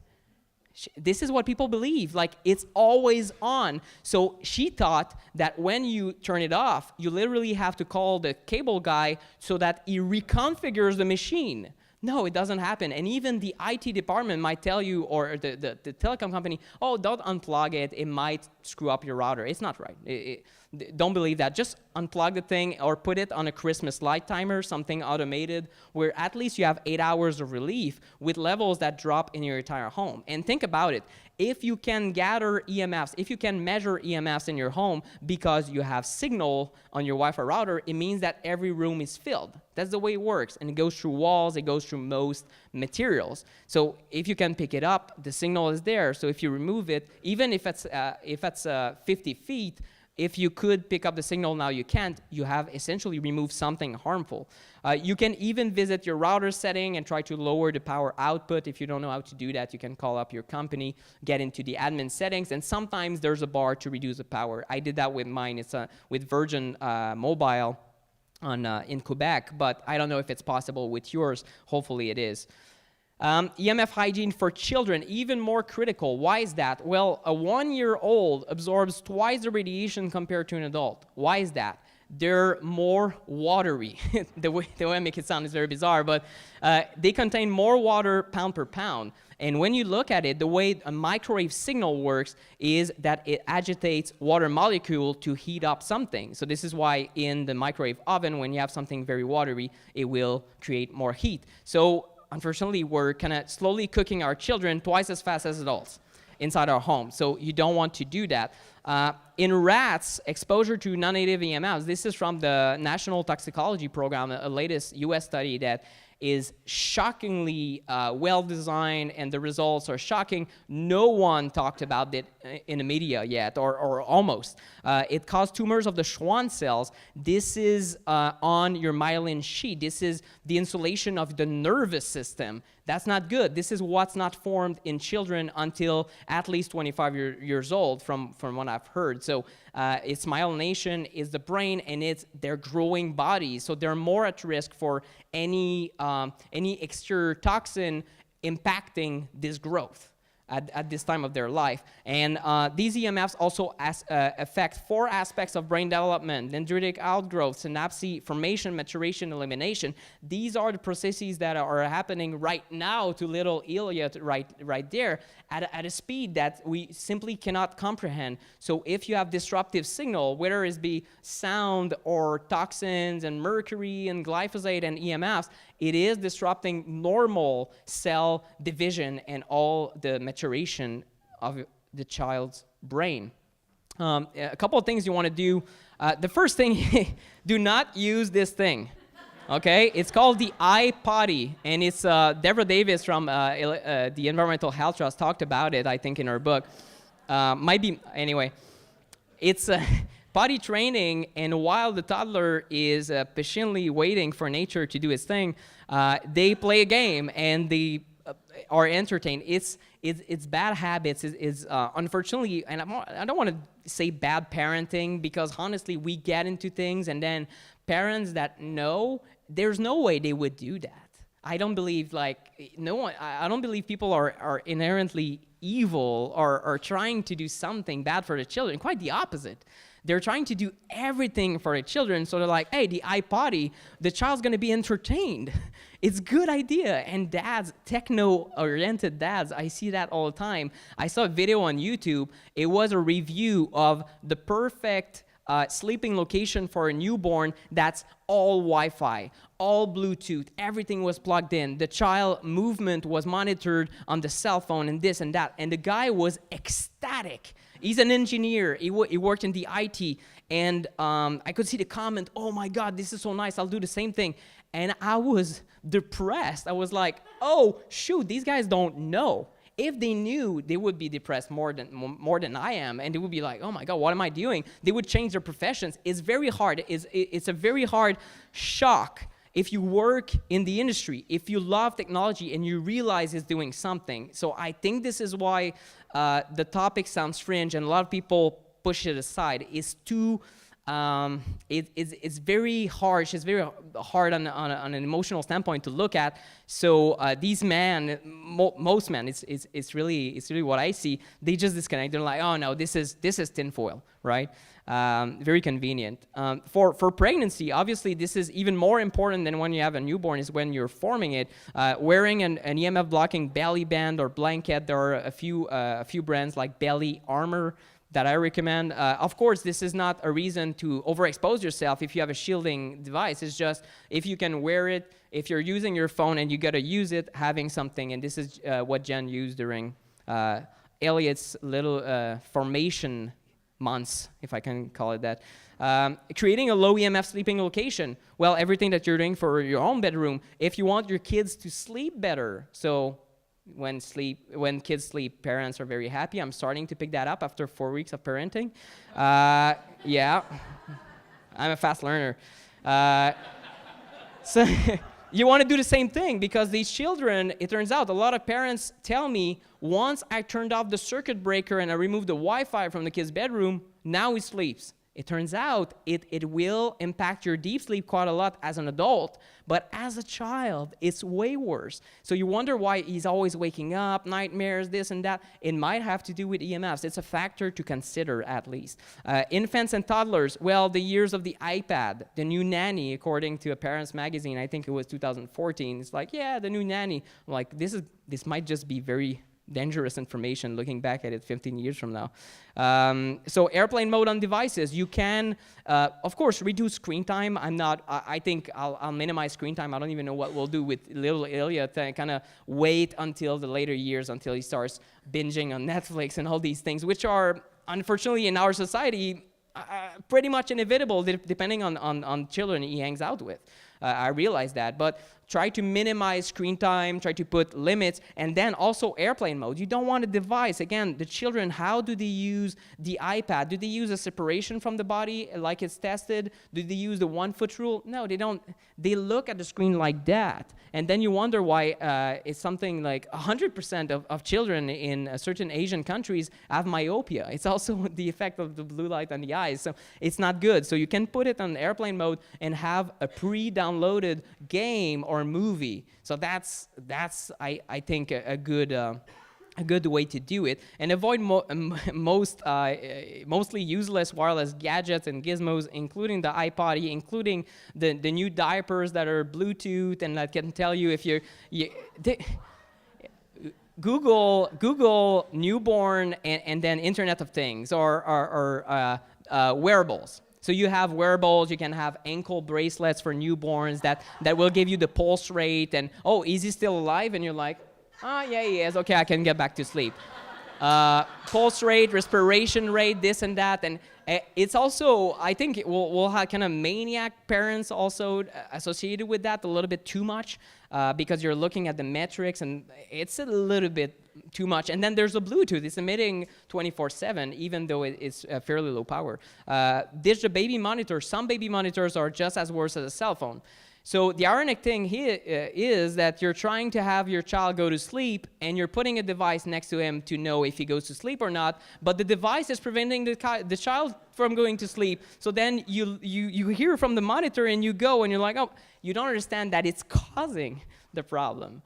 this is what people believe, like it's always on. So she thought that when you turn it off, you literally have to call the cable guy so that he reconfigures the machine. No, it doesn't happen. And even the IT department might tell you, or the telecom company, oh, don't unplug it, it might screw up your router. It's not right. Don't believe that. Just unplug the thing or put it on a Christmas light timer, something automated, where at least you have 8 hours of relief with levels that drop in your entire home. And think about it. If you can gather EMFs, if you can measure EMFs in your home because you have signal on your Wi-Fi router, it means that every room is filled. That's the way it works. And it goes through walls, it goes through most materials. So if you can pick it up, the signal is there. So if you remove it, even if it's 50 feet, if you could pick up the signal, now you can't, you have essentially removed something harmful. You can even visit your router setting and try to lower the power output. If you don't know how to do that, you can call up your company, get into the admin settings, and sometimes there's a bar to reduce the power. I did that with mine. It's with Virgin Mobile in Quebec, but I don't know if it's possible with yours. Hopefully it is. EMF hygiene for children, even more critical. Why is that? Well, a 1-year-old absorbs twice the radiation compared to an adult. Why is that? They're more watery. the way I make it sound is very bizarre, but they contain more water pound per pound. And when you look at it, the way a microwave signal works is that it agitates water molecule to heat up something. So this is why in the microwave oven, when you have something very watery, it will create more heat. So unfortunately, we're kind of slowly cooking our children twice as fast as adults inside our home. So you don't want to do that. In rats, exposure to non-native EMFs, this is from the National Toxicology Program, a latest US study that is shockingly well-designed, and the results are shocking. No one talked about it in the media yet, or almost. It caused tumors of the Schwann cells. This is on your myelin sheath. This is the insulation of the nervous system. That's not good. This is what's not formed in children until at least 25 years old, from what I've heard. So it's myelination, is the brain, and it's their growing bodies. So they're more at risk for any exterior toxin impacting this growth at this time of their life. And these EMFs also affect 4 aspects of brain development: dendritic outgrowth, synapse formation, maturation, elimination. These are the processes that are happening right now to little Ilya right there at a speed that we simply cannot comprehend. So if you have disruptive signal, whether it be sound or toxins and mercury and glyphosate and EMFs, it is disrupting normal cell division and all the maturation of the child's brain. A couple of things you want to do. The first thing, do not use this thing. Okay, it's called the iPotty, and it's Deborah Davis from the Environmental Health Trust talked about it, I think, in her book. Anyway, it's potty training, and while the toddler is patiently waiting for nature to do its thing, they play a game and they are entertained. It's bad habits. It's unfortunately, and I don't want to say bad parenting, because honestly, we get into things, and then parents that know, there's no way they would do that. I don't believe I don't believe people are inherently evil or trying to do something bad for the children. Quite the opposite. They're trying to do everything for the children. So they're like, hey, the iPotty, the child's going to be entertained. It's a good idea. And dads, techno-oriented dads, I see that all the time. I saw a video on YouTube. It was a review of the perfect sleeping location for a newborn that's all Wi-Fi, all Bluetooth, everything was plugged in. The child movement was monitored on the cell phone and this and that. And the guy was ecstatic. He's an engineer. He worked in the IT. And I could see the comment, oh my God, this is so nice. I'll do the same thing. And I was depressed. I was like, oh, shoot, these guys don't know. If they knew, they would be depressed more than I am, and they would be like, oh my God, what am I doing? They would change their professions. It's very hard. It's a very hard shock if you work in the industry, if you love technology and you realize it's doing something. So I think this is why the topic sounds fringe and a lot of people push it aside. It's too... it's very harsh. It's very hard on an emotional standpoint to look at. So these men, most men, it's really what I see. They just disconnect. They're like, oh no, this is tinfoil, right? Very convenient. For pregnancy, obviously, this is even more important than when you have a newborn. Is when you're forming it. Wearing an EMF blocking belly band or blanket. There are a few brands like Belly Armor that I recommend. Of course, this is not a reason to overexpose yourself if you have a shielding device. It's just if you can wear it, if you're using your phone and you gotta use it, having something, and this is what Jen used during Elliot's little formation months, if I can call it that. Creating a low EMF sleeping location. Well, everything that you're doing for your own bedroom, if you want your kids to sleep better, so when kids sleep, parents are very happy. I'm starting to pick that up after 4 weeks of parenting. Yeah, I'm a fast learner. So you want to do the same thing because these children, it turns out a lot of parents tell me, once I turned off the circuit breaker and I removed the Wi-Fi from the kid's bedroom, now he sleeps. It turns out it will impact your deep sleep quite a lot as an adult, but as a child, it's way worse. So you wonder why he's always waking up, nightmares, this and that. It might have to do with EMFs. It's a factor to consider at least. Infants and toddlers, well, the years of the iPad, the new nanny, according to a Parents Magazine, I think it was 2014, it's like, yeah, the new nanny. I'm like, this might just be very dangerous information looking back at it 15 years from now. So airplane mode on devices, you can, of course, reduce screen time. I think I'll minimize screen time. I don't even know what we'll do with little Elliot, kind of wait until the later years, until he starts binging on Netflix and all these things, which are, unfortunately, in our society, pretty much inevitable depending on children he hangs out with. I realize that, but try to minimize screen time, try to put limits, and then also airplane mode. You don't want a device. Again, the children, how do they use the iPad? Do they use a separation from the body like it's tested? Do they use the 1 foot rule? No, they don't. They look at the screen like that. And then you wonder why it's something like 100% of children in certain Asian countries have myopia. It's also the effect of the blue light on the eyes. So it's not good. So you can put it on airplane mode and have a pre-downloaded game or movie. So that's I think a good way to do it, and avoid mostly useless wireless gadgets and gizmos, including the iPod, including the new diapers that are Bluetooth and that can tell you if Google newborn and then Internet of Things or wearables. So you have wearables, you can have ankle bracelets for newborns that will give you the pulse rate and, oh, is he still alive? And you're like, yeah, he is. Okay, I can get back to sleep. Pulse rate, respiration rate, this and that. And it's also, I think we'll have kind of maniac parents also associated with that a little bit too much because you're looking at the metrics and it's a little bit too much. And then there's the Bluetooth. It's emitting 24/7, even though it's fairly low power. Digital baby monitors. Some baby monitors are just as worse as a cell phone. So the ironic thing here is that you're trying to have your child go to sleep and you're putting a device next to him to know if he goes to sleep or not, but the device is preventing the child from going to sleep. So then you hear from the monitor and you go and you're like, oh, you don't understand that it's causing the problem,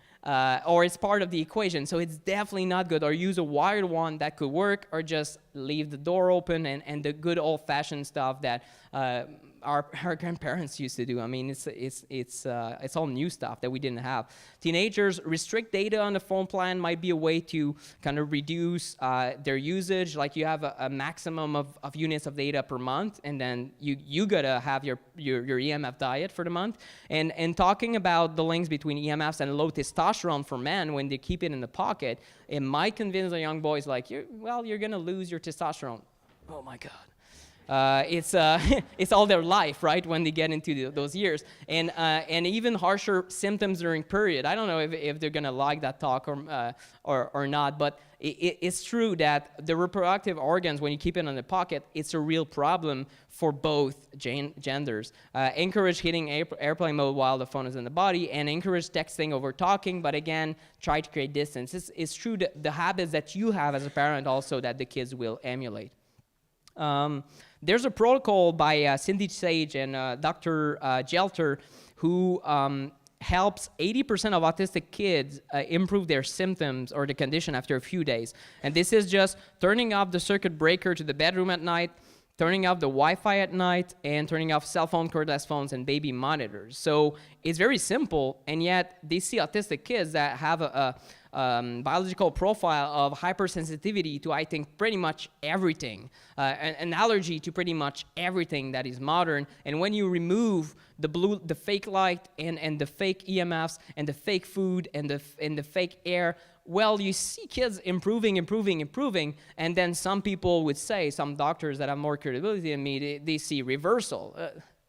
or it's part of the equation, so it's definitely not good. Or use a wired one that could work, or just leave the door open and the good old-fashioned stuff that our grandparents used to do. I mean, it's all new stuff that we didn't have. Teenagers, restrict data on the phone plan might be a way to kind of reduce their usage. Like you have a maximum of units of data per month, and then you gotta have your EMF diet for the month. And talking about the links between EMFs and low testosterone for men when they keep it in the pocket, it might convince the young boys like, you're gonna lose your testosterone. Oh my God. It's all their life, right, when they get into those years. And even harsher symptoms during period. I don't know if they're going to like that talk or not, but it's true that the reproductive organs, when you keep it in the pocket, it's a real problem for both genders. Encourage hitting airplane mode while the phone is in the body, and encourage texting over talking, but again, try to create distance. It's true that the habits that you have as a parent also that the kids will emulate. There's a protocol by Cindy Sage and Dr. Gelter who helps 80% of autistic kids improve their symptoms or the condition after a few days. And this is just turning off the circuit breaker to the bedroom at night, turning off the Wi-Fi at night, and turning off cell phone, cordless phones, and baby monitors. So it's very simple, and yet they see autistic kids that have a biological profile of hypersensitivity to, I think, pretty much everything, an allergy to pretty much everything that is modern. And when you remove the fake light and the fake EMFs and the fake food and the fake air, well, you see kids improving, and then some people would say, some doctors that have more credibility than me, they see reversal.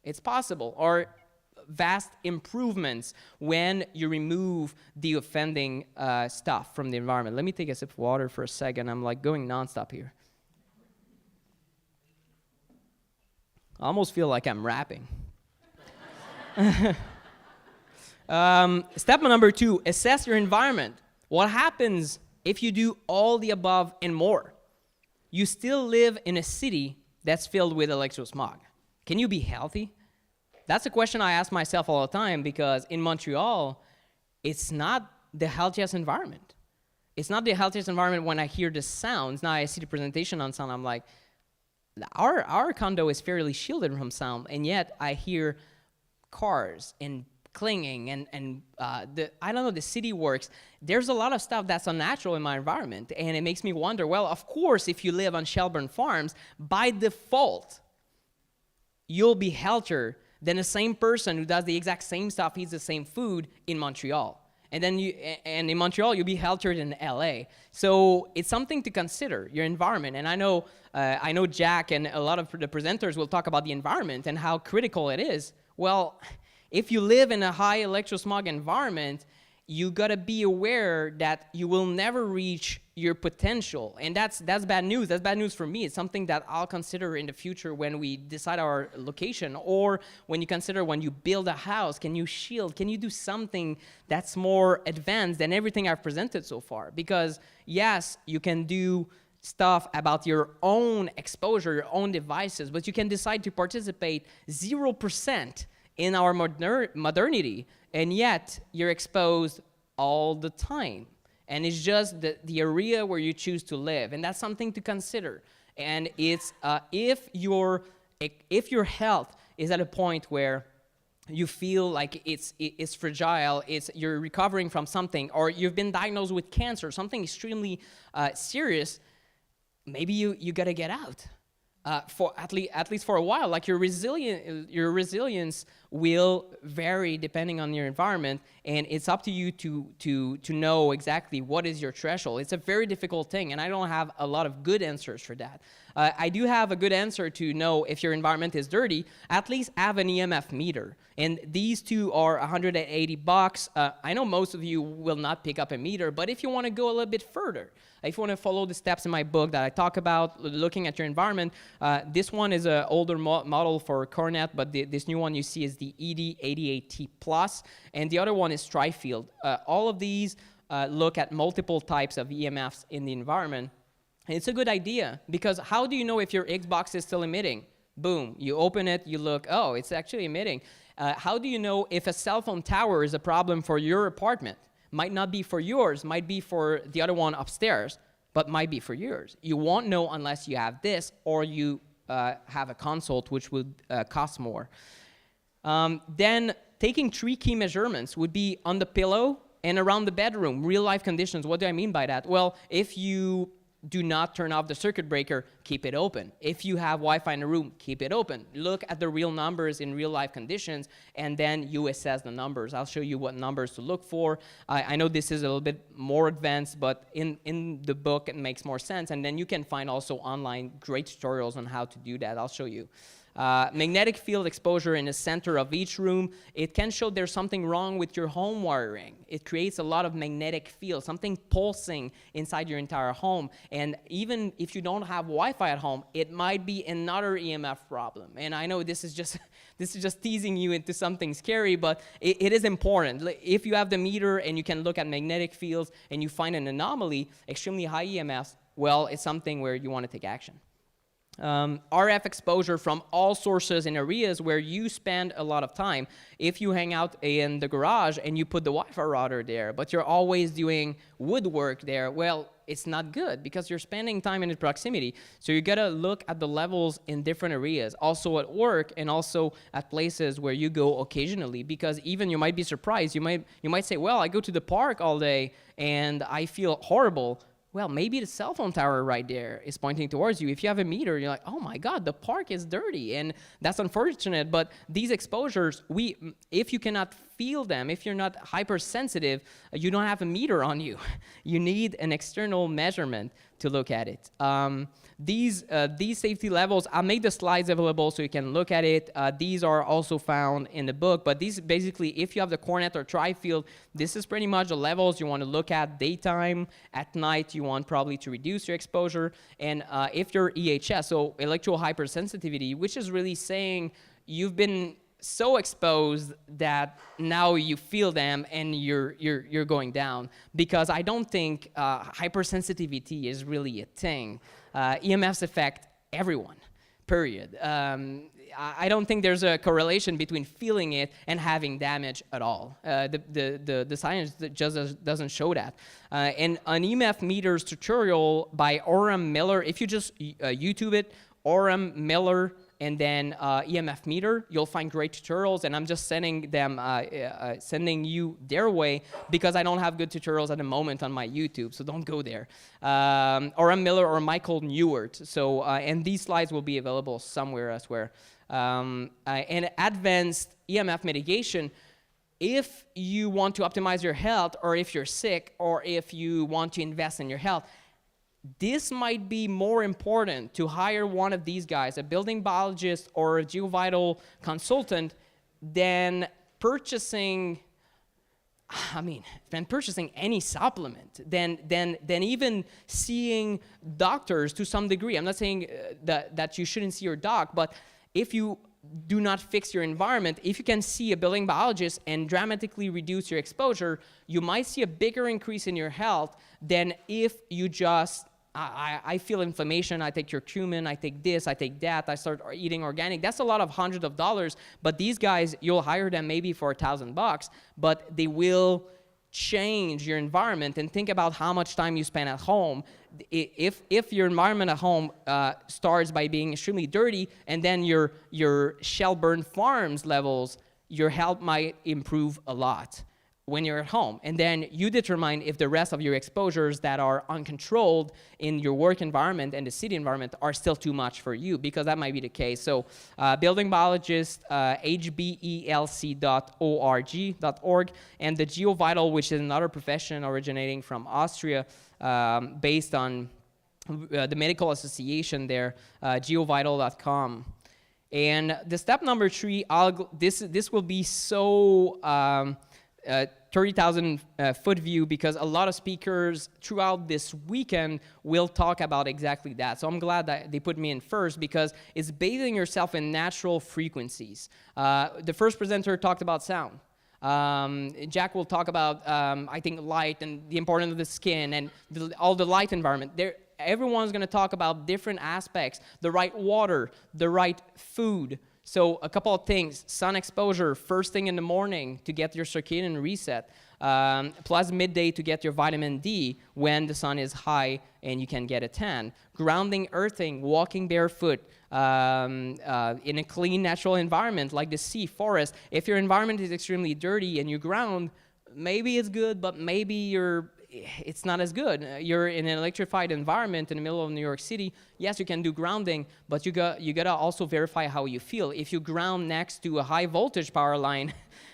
It's possible. Or vast improvements when you remove the offending stuff from the environment. Let me take a sip of water for a second. I'm like going nonstop here. I almost feel like I'm rapping. Step number 2, assess your environment. What happens if you do all the above and more? You still live in a city that's filled with electrosmog. Can you be healthy? That's a question I ask myself all the time, because in Montreal, it's not the healthiest environment. It's not the healthiest environment when I hear the sounds. Now I see the presentation on sound, I'm like, our condo is fairly shielded from sound, and yet I hear cars and clinging and I don't know, the city works. There's a lot of stuff that's unnatural in my environment, and it makes me wonder, well, of course, if you live on Shelburne Farms, by default, you'll be healthier than the same person who does the exact same stuff, eats the same food in Montreal. And then in Montreal, you'll be healthier than LA. So it's something to consider, your environment. And I know Jack and a lot of the presenters will talk about the environment and how critical it is. Well, if you live in a high electrosmog environment, you gotta be aware that you will never reach your potential. And that's bad news. That's bad news for me. It's something that I'll consider in the future when we decide our location, or when you consider when you build a house, can you shield? Can you do something that's more advanced than everything I've presented so far? Because yes, you can do stuff about your own exposure, your own devices, but you can decide to participate 0% in our modernity, and yet you're exposed all the time. And it's just the area where you choose to live, and that's something to consider. And it's if your health is at a point where you feel like it's fragile, you're recovering from something, or you've been diagnosed with cancer, something extremely serious, maybe you gotta get out. For at least for a while, like your resilience will vary depending on your environment, and it's up to you to know exactly what is your threshold. It's a very difficult thing, and I don't have a lot of good answers for that. I do have a good answer to know if your environment is dirty. At least have an EMF meter, and these two are $180. I know most of you will not pick up a meter, but if you want to go a little bit further, if you want to follow the steps in my book that I talk about, looking at your environment, this one is an older model for Cornet, but this new one you see is the ED88T Plus, and the other one is Trifield. All of these look at multiple types of EMFs in the environment. And it's a good idea, because how do you know if your Xbox is still emitting? Boom, you open it, you look, oh, it's actually emitting. How do you know if a cell phone tower is a problem for your apartment? Might not be for yours, might be for the other one upstairs, but might be for yours. You won't know unless you have this, or you have a consult, which would cost more. Then taking 3 key measurements would be on the pillow and around the bedroom, real life conditions. What do I mean by that? Well, if you do not turn off the circuit breaker, keep it open. If you have Wi-Fi in the room, keep it open. Look at the real numbers in real life conditions, and then you assess the numbers. I'll show you what numbers to look for. I know this is a little bit more advanced, but in the book it makes more sense, and then you can find also online great tutorials on how to do that. I'll show you. Magnetic field exposure in the center of each room. It can show there's something wrong with your home wiring. It creates a lot of magnetic field, something pulsing inside your entire home. And even if you don't have Wi-Fi at home, it might be another EMF problem. And I know this is just teasing you into something scary, but it is important. If you have the meter and you can look at magnetic fields and you find an anomaly, extremely high EMFs, well, it's something where you want to take action. RF exposure from all sources in areas where you spend a lot of time. If you hang out in the garage and you put the Wi-Fi router there, but you're always doing woodwork there, well, it's not good because you're spending time in its proximity. So you gotta look at the levels in different areas, also at work and also at places where you go occasionally, because even you might be surprised. You might say, well, I go to the park all day and I feel horrible. Well, maybe the cell phone tower right there is pointing towards you. If you have a meter, you're like, oh my God, the park is dirty. And that's unfortunate, but these exposures, if you cannot feel them, if you're not hypersensitive, you don't have a meter on you. You need an external measurement to look at it. These safety levels, I'll make the slides available so you can look at it. These are also found in the book, but these basically, if you have the Cornet or Tri-Field, this is pretty much the levels you want to look at daytime. At night, you want probably to reduce your exposure. And if you're EHS, so electro hypersensitivity, which is really saying you've been so exposed that now you feel them and you're going down, because I don't think hypersensitivity is really a thing. EMFs affect everyone, period. I don't think there's a correlation between feeling it and having damage at all. The science just doesn't show that. And an EMF meters tutorial by Oram Miller, if you just YouTube it, Oram Miller, and then EMF meter, you'll find great tutorials, and I'm just sending you their way because I don't have good tutorials at the moment on my YouTube, so don't go there. Oram Miller or Michael Newart. So, and these slides will be available somewhere elsewhere. And advanced EMF mitigation, if you want to optimize your health, or if you're sick, or if you want to invest in your health, this might be more important to hire one of these guys, a building biologist or a geovital consultant, than purchasing any supplement, than even seeing doctors to some degree. I'm not saying that you shouldn't see your doc, but if you do not fix your environment, if you can see a building biologist and dramatically reduce your exposure, you might see a bigger increase in your health than if you just, I feel inflammation, I take curcumin, I take this, I take that, I start eating organic. That's a lot of hundreds of dollars, but these guys, you'll hire them maybe for $1,000, but they will change your environment. And think about how much time you spend at home. If your environment at home starts by being extremely dirty, and then your Shelburne Farms levels, your health might improve a lot when you're at home. And then you determine if the rest of your exposures that are uncontrolled in your work environment and the city environment are still too much for you, because that might be the case. So building biologist, hbelc.org, and the GeoVital, which is another profession originating from Austria, based on the medical association there, geovital.com. And the step number 3, this will be so 30,000 foot view, because a lot of speakers throughout this weekend will talk about exactly that. So I'm glad that they put me in first, because it's bathing yourself in natural frequencies. The first presenter talked about sound. Jack will talk about, I think, light and the importance of the skin and all the light environment. everyone's going to talk about different aspects, the right water, the right food. So a couple of things: sun exposure first thing in the morning to get your circadian reset, plus midday to get your vitamin D when the sun is high and you can get a tan. Grounding, earthing, walking barefoot in a clean, natural environment like the sea, forest. If your environment is extremely dirty and you ground, maybe it's good, but maybe it's not as good. You're in an electrified environment in the middle of New York City. Yes, you can do grounding, but you gotta also verify how you feel. If you ground next to a high voltage power line,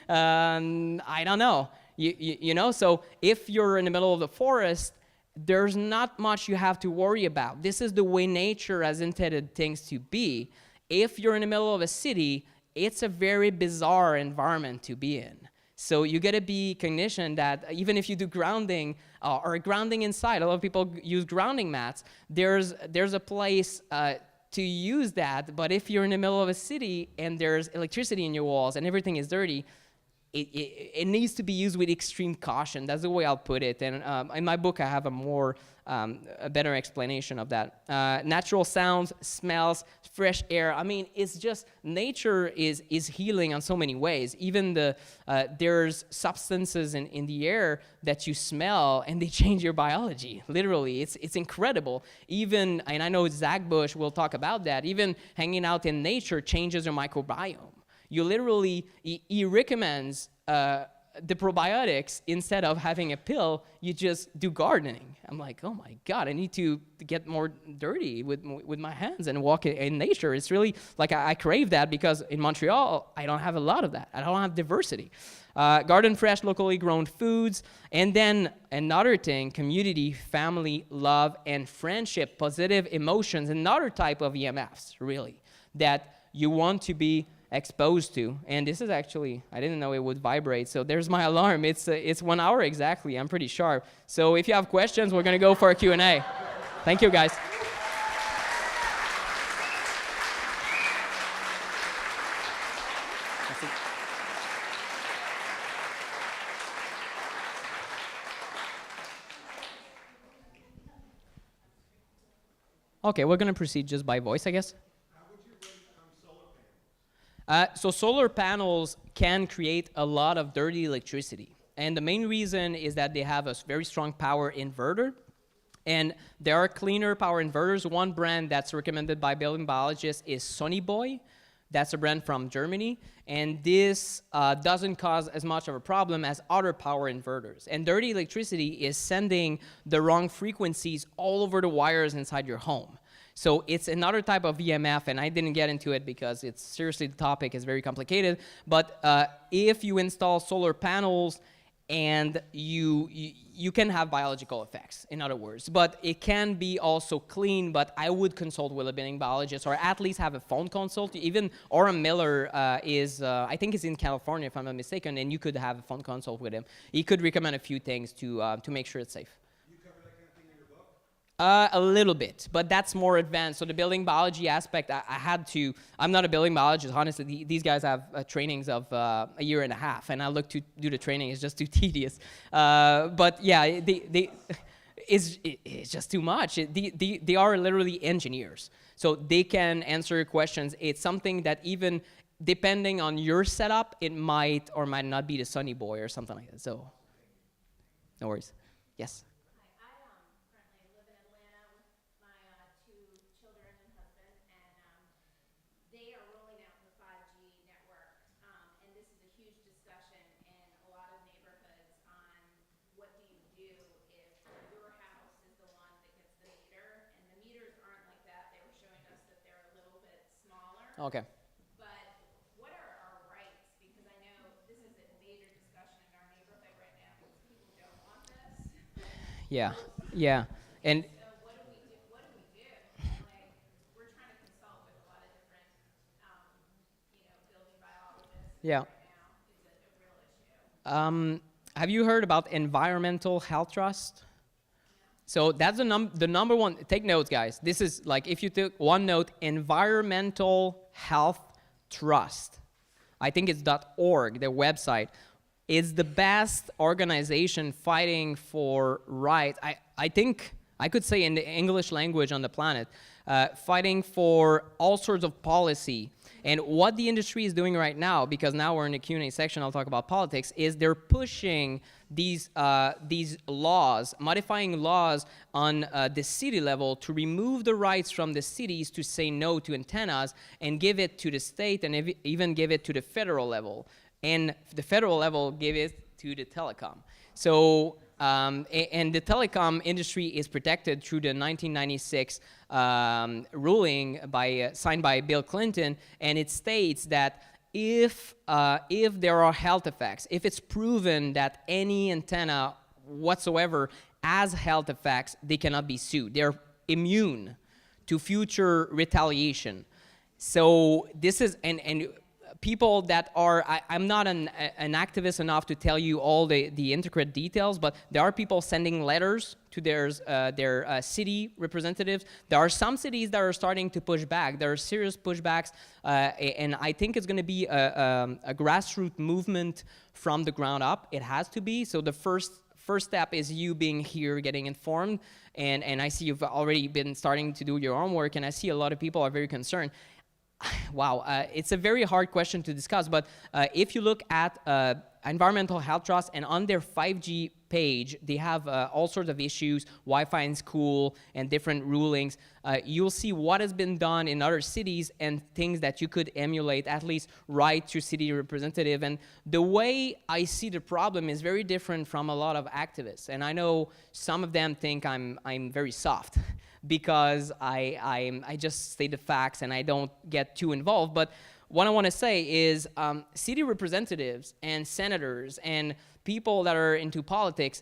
I don't know. You know, so if you're in the middle of the forest, there's not much you have to worry about. This is the way nature has intended things to be. If you're in the middle of a city, it's a very bizarre environment to be in. So you gotta be cognizant that even if you do grounding or grounding inside, a lot of people use grounding mats. There's a place to use that, but if you're in the middle of a city and there's electricity in your walls and everything is dirty, it needs to be used with extreme caution. That's the way I'll put it. And in my book, I have a better explanation of that. Natural sounds, smells, fresh air. I mean, it's just nature is healing on so many ways. Even there's substances in the air that you smell and they change your biology. Literally, it's incredible. Even, and I know Zach Bush will talk about that. Even hanging out in nature changes your microbiome. You literally, he recommends the probiotics instead of having a pill. You just do gardening. I'm like, oh my God, I need to get more dirty with my hands and walk in nature. It's really like I crave that because in Montreal, I don't have a lot of that. I don't have diversity. Garden fresh, locally grown foods. And then another thing, community, family, love, and friendship, positive emotions, another type of EMFs, really, that you want to be exposed to. And this is actually, I didn't know it would vibrate, so there's my alarm. It's 1 hour exactly. I'm pretty sharp. So if you have questions, we're going to go for a Q&A. Thank you, guys. Okay, we're going to proceed just by voice, I guess. So solar panels can create a lot of dirty electricity. And the main reason is that they have a very strong power inverter. And there are cleaner power inverters. One brand that's recommended by building biologists is Sonnyboy. That's a brand from Germany. And this doesn't cause as much of a problem as other power inverters. And dirty electricity is sending the wrong frequencies all over the wires inside your home. So it's another type of EMF, and I didn't get into it because it's seriously, the topic is very complicated. But if you install solar panels, and you can have biological effects, in other words. But it can be also clean, but I would consult with a building biologist, or at least have a phone consult. Even Oram Miller I think is in California, if I'm not mistaken, and you could have a phone consult with him. He could recommend a few things to make sure it's safe. A little bit, but that's more advanced. So the building biology aspect, I'm not a building biologist, honestly. These guys have trainings of a year and a half, and I look to do the training. It's just too tedious. But yeah, it's just too much. They are literally engineers. So they can answer your questions. It's something that even depending on your setup, it might or might not be the Sonnyboy or something like that. So no worries. Yes? Okay. But what are our rights? Because I know this is a major discussion in our neighborhood right now because people don't want this. Yeah. And so what do we do? Like, we're trying to consult with a lot of different, building biologists yeah. right now. It's a real issue. Have you heard about environmental health trust? So that's the number one. Take notes, guys. This is like, if you took one note, Environmental Health Trust. I think it's .org, their website. Is the best organization fighting for rights. I think I could say in the English language on the planet, fighting for all sorts of policy. And what the industry is doing right now, because now we're in the Q&A section, I'll talk about politics, is they're pushing these laws, modifying laws on the city level to remove the rights from the cities to say no to antennas and give it to the state and even give it to the federal level. And the federal level give it to the telecom. So, and the telecom industry is protected through the 1996 ruling signed by Bill Clinton, and it states that if there are health effects, if it's proven that any antenna whatsoever has health effects, they cannot be sued. They're immune to future retaliation. So this is, and people that are, I'm not an activist enough to tell you all the intricate details, but there are people sending letters to their city representatives. There are some cities that are starting to push back. There are serious pushbacks, and I think it's going to be a grassroots movement from the ground up. It has to be. So the first step is you being here, getting informed, and I see you've already been starting to do your own work, and I see a lot of people are very concerned. Wow, it's a very hard question to discuss, but if you look at Environmental Health Trust, and on their 5G page, they have all sorts of issues, Wi-Fi in school, and different rulings. You'll see what has been done in other cities and things that you could emulate, at least write to city representative. And the way I see the problem is very different from a lot of activists. And I know some of them think I'm very soft because I just state the facts and I don't get too involved. But what I want to say is city representatives and senators and people that are into politics,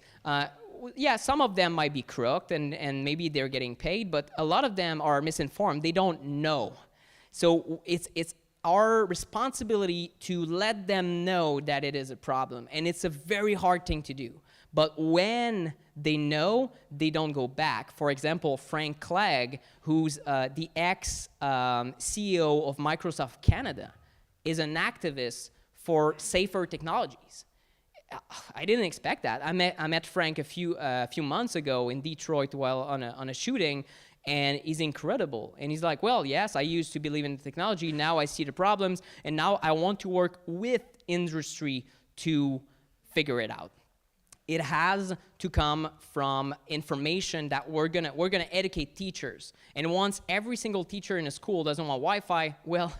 yeah, some of them might be crooked and maybe they're getting paid, but a lot of them are misinformed. They don't know. So it's our responsibility to let them know that it is a problem. And it's a very hard thing to do. But when they know, they don't go back. For example, Frank Clegg, who's the ex-CEO of Microsoft Canada, is an activist for safer technologies. I didn't expect that. I met Frank a few months ago in Detroit while on a shooting, and he's incredible. And he's like, well, yes, I used to believe in technology. Now I see the problems, and now I want to work with industry to figure it out. It has to come from information that we're gonna educate teachers. And once every single teacher in a school doesn't want Wi-Fi, well,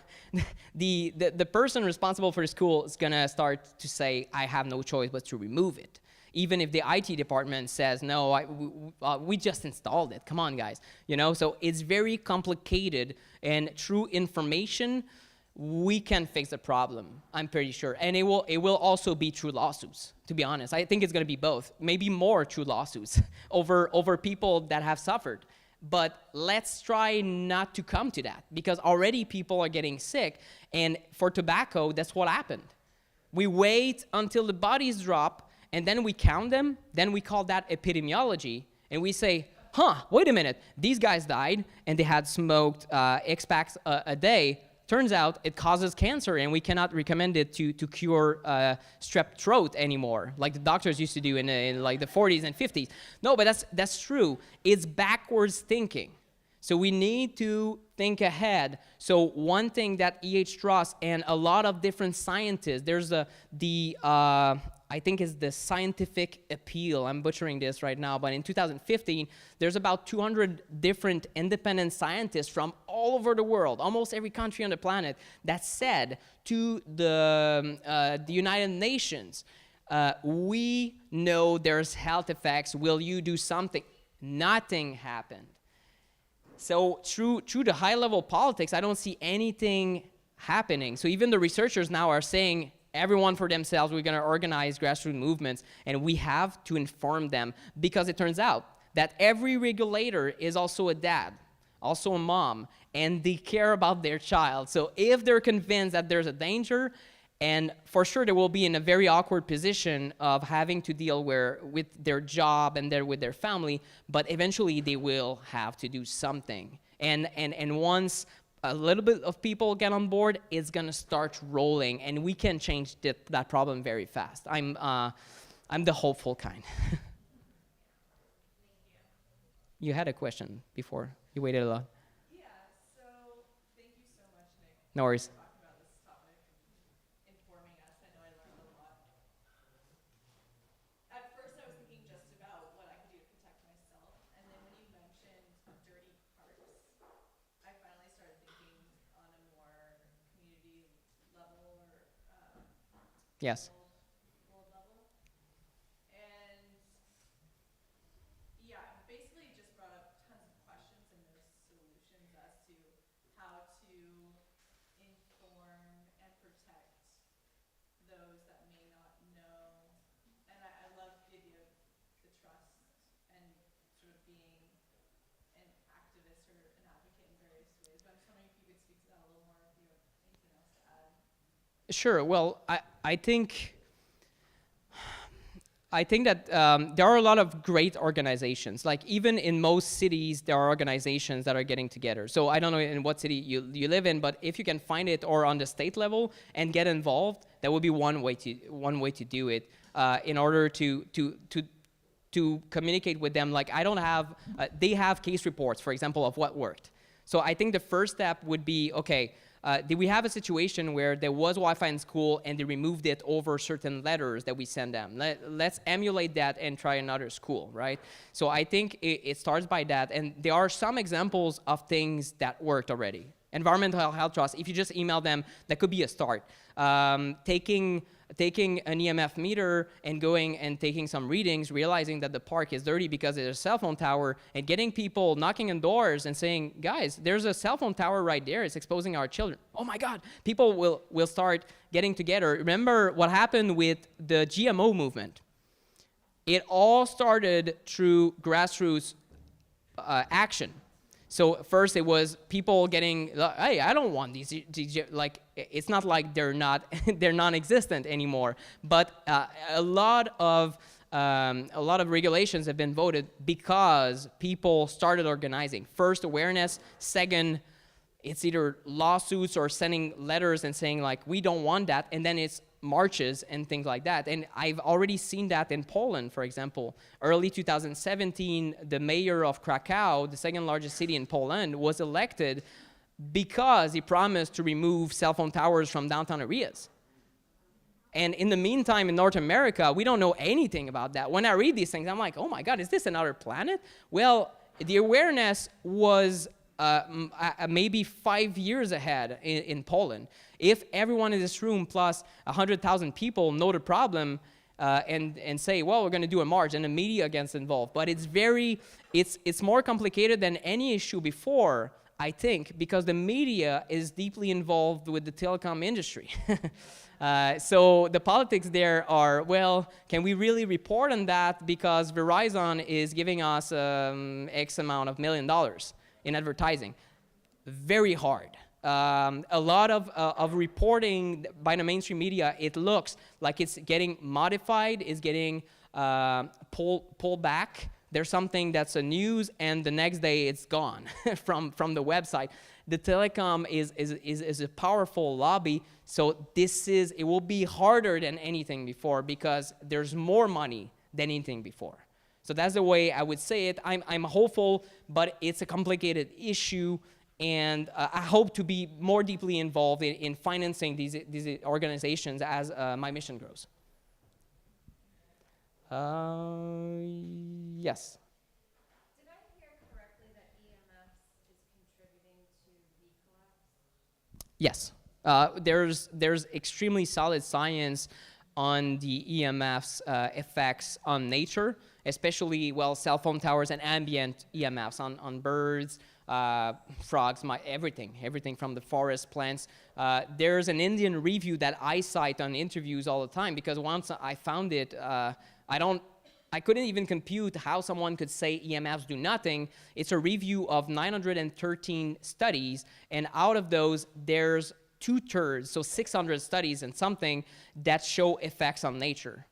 the person responsible for the school is gonna start to say, I have no choice but to remove it. Even if the IT department says, no, we just installed it. Come on, guys. You know, so it's very complicated, and through information, we can fix the problem, I'm pretty sure. And it will also be through lawsuits, to be honest. I think it's gonna be both, maybe more through lawsuits over people that have suffered. But let's try not to come to that, because already people are getting sick, and for tobacco, that's what happened. We wait until the bodies drop, and then we count them, then we call that epidemiology, and we say, wait a minute, these guys died, and they had smoked X packs a day. Turns out it causes cancer, and we cannot recommend it to cure strep throat anymore, like the doctors used to do in like the 40s and 50s. No, but that's true. It's backwards thinking. So we need to think ahead. So one thing that E.H. Strauss and a lot of different scientists, there's I think is the scientific appeal. I'm butchering this right now, but in 2015, there's about 200 different independent scientists from all over the world, almost every country on the planet, that said to the United Nations, we know there's health effects. Will you do something? Nothing happened. So through the high-level politics, I don't see anything happening. So even the researchers now are saying, everyone for themselves, we're going to organize grassroots movements, and we have to inform them, because it turns out that every regulator is also a dad, also a mom, and they care about their child. So if they're convinced that there's a danger, and for sure they will be in a very awkward position of having to deal with their job and with their family, but eventually they will have to do something. And once a little bit of people get on board, it's gonna start rolling, and we can change that problem very fast. I'm the hopeful kind. You had a question before. You waited a lot. Yeah, so thank you so much, Nick, No worries. for talking about this topic and informing us. I know I learned a lot. At first, I was thinking just about what I could do to protect myself, and then when you mentioned dirty parks, I finally started thinking on a more community level or Yes. world level. And yeah, basically it just brought up tons of questions and no solutions as to how to inform and protect those that may not know. And I love the idea of the trust and sort of being an activist or an advocate in various ways. But I'm just wondering if you could speak to that a little more, if you have anything else to add. Sure. Well, I think that there are a lot of great organizations. Like even in most cities, there are organizations that are getting together. So I don't know in what city you live in, but if you can find it or on the state level and get involved, that would be one way to do it in order to communicate with them. Like I don't have, they have case reports, for example, of what worked. So I think the first step would be, okay, did we have a situation where there was Wi-Fi in school and they removed it over certain letters that we send them? Let's emulate that and try another school, right? So I think it starts by that. And there are some examples of things that worked already. Environmental health trust, if you just email them, that could be a start. Taking an EMF meter and going and taking some readings, realizing that the park is dirty because there's a cell phone tower, and getting people knocking on doors and saying, guys, there's a cell phone tower right there, it's exposing our children. Oh my God, people will start getting together. Remember what happened with the GMO movement. It all started through grassroots action. So first it was people getting, hey, I don't want these, like, it's not like they're non-existent anymore, but a lot of regulations have been voted because people started organizing. First, awareness. Second, it's either lawsuits or sending letters and saying like, we don't want that, and then it's marches and things like that. And I've already seen that in Poland, for example. Early 2017, the mayor of Krakow, the second largest city in Poland, was elected because he promised to remove cell phone towers from downtown areas. And in the meantime, in North America, we don't know anything about that. When I read these things, I'm like, oh my God, is this another planet? Well, the awareness was maybe 5 years ahead in Poland. If everyone in this room plus 100,000 people know the problem and say, well, we're going to do a march, and the media gets involved. But it's more complicated than any issue before, I think, because the media is deeply involved with the telecom industry. So the politics there are, well, can we really report on that because Verizon is giving us X amount of $1 million in advertising? Very hard. A lot of reporting by the mainstream media, it looks like it's getting modified, it's getting pulled back. There's something that's a news, and the next day it's gone from the website. The telecom is a powerful lobby, so it will be harder than anything before because there's more money than anything before. So that's the way I would say it. I'm hopeful, but it's a complicated issue. And I hope to be more deeply involved in financing these organizations as my mission grows. Yes. Did I hear correctly that EMFs is contributing to leaf collapse? Yes. There's extremely solid science on the EMFs effects on nature, especially, well, cell phone towers and ambient EMFs on birds, frogs, everything from the forest, plants. There's an Indian review that I cite on interviews all the time because once I found it, I couldn't even compute how someone could say EMFs do nothing. It's a review of 913 studies, and out of those, there's 2/3, so 600 studies and something that show effects on nature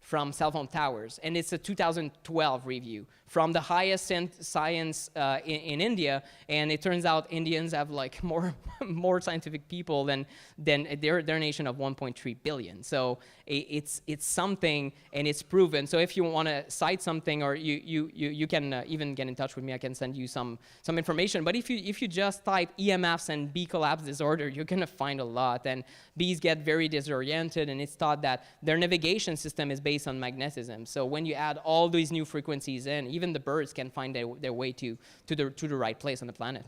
from cell phone towers. And it's a 2012 review from the highest science in India. And it turns out Indians have like more scientific people than their nation of 1.3 billion. So it's something, and it's proven. So if you want to cite something, or you can even get in touch with me, I can send you some information. But if you just type EMFs and bee collapse disorder, you're gonna find a lot. And bees get very disoriented, and it's thought that their navigation system is based on magnetism. So when you add all these new frequencies in, even the birds can find their way to the right place on the planet.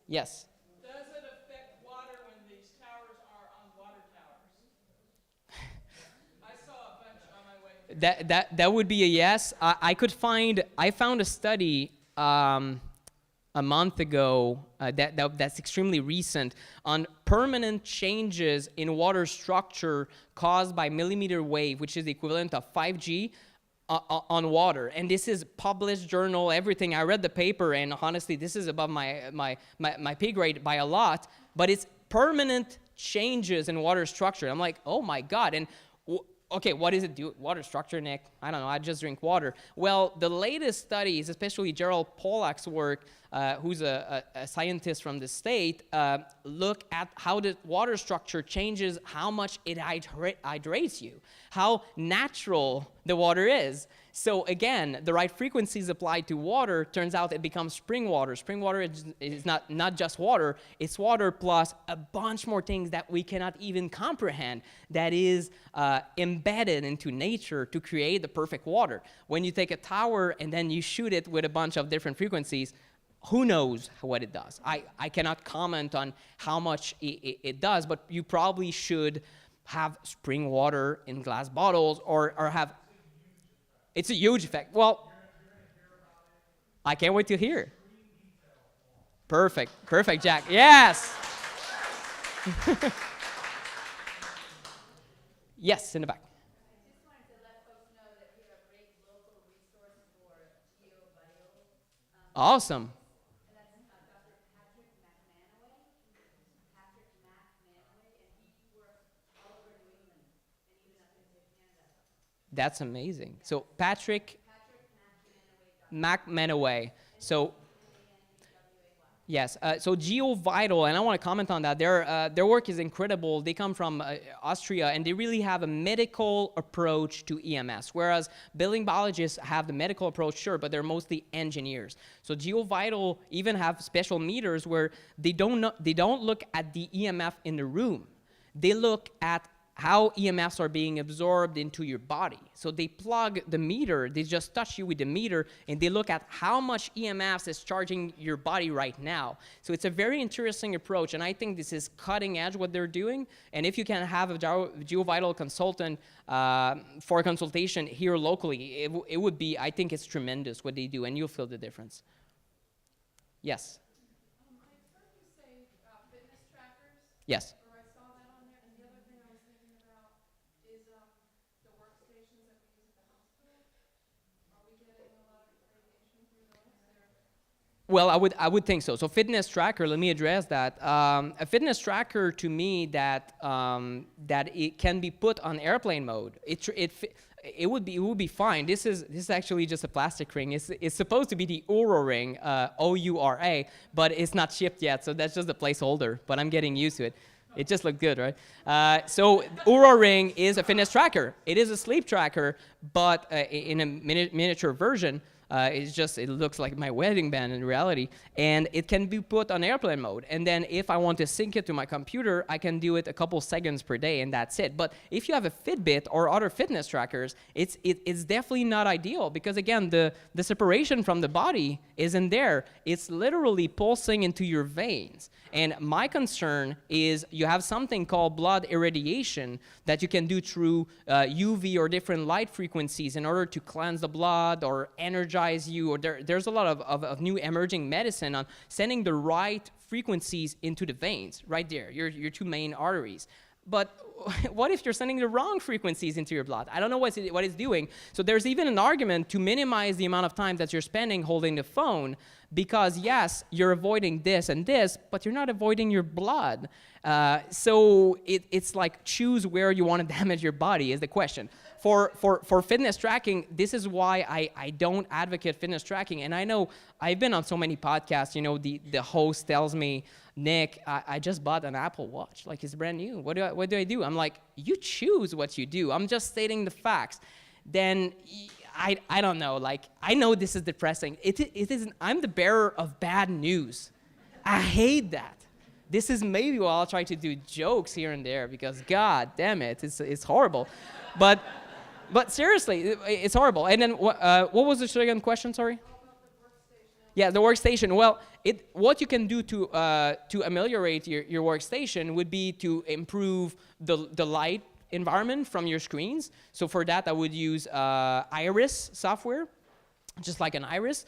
Yes? Does it affect water when these towers are on water towers? I saw a bunch on my way here. That would be a yes. I found a study a month ago that's extremely recent on permanent changes in water structure caused by millimeter wave, which is the equivalent of 5G on water. And this is published journal, everything. I read the paper, and honestly, this is above my pay grade by a lot, but it's permanent changes in water structure. I'm like, oh my God. And okay, what does it do? Water structure, Nick? I don't know, I just drink water. Well, the latest studies, especially Gerald Pollack's work, who's a scientist from the state, look at how the water structure changes how much it hydrates you, how natural the water is. So again, the right frequencies applied to water, turns out it becomes spring water. Spring water is not just water, it's water plus a bunch more things that we cannot even comprehend, that is embedded into nature to create the perfect water. When you take a tower and then you shoot it with a bunch of different frequencies, who knows what it does? I cannot comment on how much it does, but you probably should have spring water in glass bottles, or have... It's a huge effect. Well, I can't wait to hear. Perfect, Jack. Yes. Yes, in the back. I just wanted to let folks know that we have a great local resource for GeoVital. Awesome. And that's Dr. Patrick McManaway, and he works all over New England and even up into Canada. That's amazing. So Patrick McManaway. So yes, so GeoVital, and I want to comment on that. Their work is incredible. They come from Austria, and they really have a medical approach to EMS, whereas building biologists have the medical approach, sure, but they're mostly engineers. So GeoVital even have special meters where they don't look at the EMF in the room. They look at how EMFs are being absorbed into your body. So they plug the meter, they just touch you with the meter, and they look at how much EMFs is charging your body right now. So it's a very interesting approach, and I think this is cutting edge what they're doing. And if you can have a GeoVital consultant for a consultation here locally, it would be, I think it's tremendous what they do, and you'll feel the difference. Yes? I heard you say fitness trackers. Yes. Or I saw that on there, and the other thing I was thinking about is the workstations that we use at the hospital. Are we getting a lot of radiation through those? Well, I would think so. So fitness tracker, let me address that. A fitness tracker, to me, that it can be put on airplane mode. It would be fine. This is actually just a plastic ring. It's supposed to be the Oura ring, O-U-R-A, but it's not shipped yet, so that's just a placeholder. But I'm getting used to it. It just looked good, right? So Oura ring is a fitness tracker. It is a sleep tracker, but in a miniature version. It looks like my wedding band in reality, and it can be put on airplane mode. And then if I want to sync it to my computer, I can do it a couple seconds per day, and that's it. But if you have a Fitbit or other fitness trackers, it's definitely not ideal, because again, the separation from the body isn't there. It's literally pulsing into your veins. And my concern is you have something called blood irradiation that you can do through UV or different light frequencies in order to cleanse the blood or energize you, or there's a lot of new emerging medicine on sending the right frequencies into the veins, right there, your two main arteries. But what if you're sending the wrong frequencies into your blood? I don't know what it's doing. So there's even an argument to minimize the amount of time that you're spending holding the phone, because yes, you're avoiding this and this, but you're not avoiding your blood. So it's like, choose where you want to damage your body is the question. For fitness tracking, this is why I don't advocate fitness tracking. And I know I've been on so many podcasts, you know, the host tells me, Nick, I just bought an Apple Watch, like it's brand new. What do I do? I'm like, you choose what you do. I'm just stating the facts. Then I don't know, like, I know this is depressing. It isn't, I'm the bearer of bad news. I hate that. This is maybe why I'll try to do jokes here and there, because God damn it, it's horrible. But seriously, it's horrible. And then what was the second question, sorry? Yeah, the workstation. Well, what you can do to ameliorate your workstation would be to improve the light environment from your screens. So for that, I would use Iris software, just like an iris,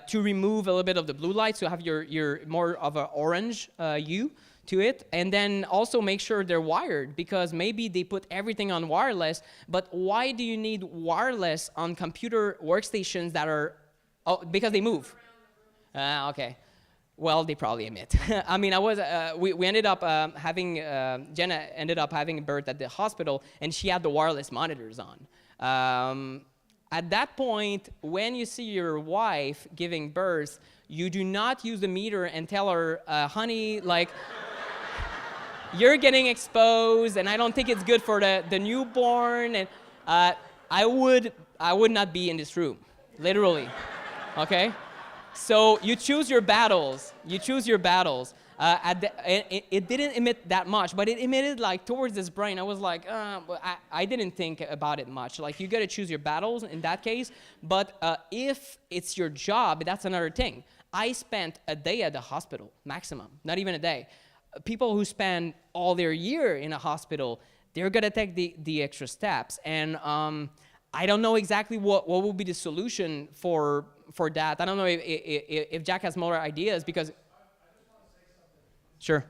to remove a little bit of the blue light, so have your more of an orange hue to it. And then also make sure they're wired, because maybe they put everything on wireless, but why do you need wireless on computer workstations that are, because they move? Okay. Well, they probably emit. I mean, we ended up having, Jenna ended up having birth at the hospital, and she had the wireless monitors on. At that point, when you see your wife giving birth, you do not use the meter and tell her, honey, like, you're getting exposed, and I don't think it's good for the newborn. And I would not be in this room, literally, okay? So you choose your battles. You choose your battles. It didn't emit that much, but it emitted like towards this brain. I was like, I didn't think about it much. Like, you got to choose your battles in that case. But if it's your job, that's another thing. I spent a day at the hospital, maximum, not even a day. People who spend all their year in a hospital, they're gonna take the extra steps. And I don't know exactly what will be the solution for that. I don't know if Jack has more ideas, because. I just want to say something. Sure.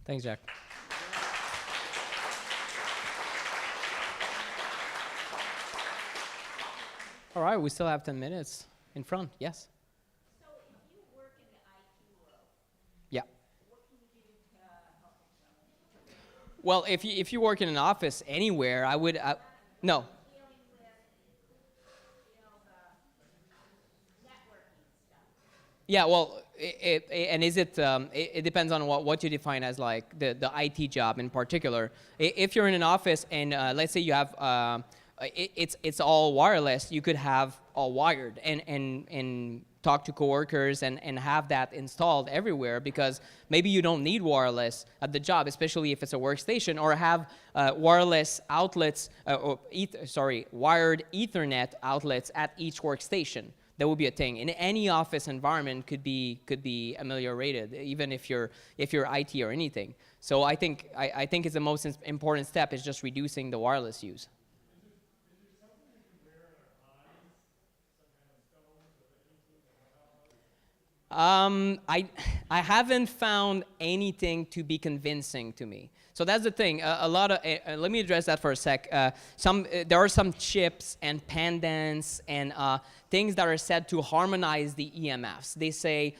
Thanks, Jack. All right, we still have 10 minutes in front. Yes. So if you work in the IT world, Yeah. what can you do to help yourself? Well, if you work in an office anywhere, I would no. Dealing with, the networking stuff. Yeah, well, it depends on what you define as like the IT job in particular. If you're in an office and let's say you have it's all wireless, you could have all wired and talk to coworkers and have that installed everywhere, because maybe you don't need wireless at the job, especially if it's a workstation, or have wireless outlets wired Ethernet outlets at each workstation. That would be a thing. In any office environment could be ameliorated, even if you're IT or anything. So I think it's the most important step is just reducing the wireless use. I haven't found anything to be convincing to me. So that's the thing. A lot of let me address that for a sec. There are some chips and pendants and things that are said to harmonize the EMFs. They say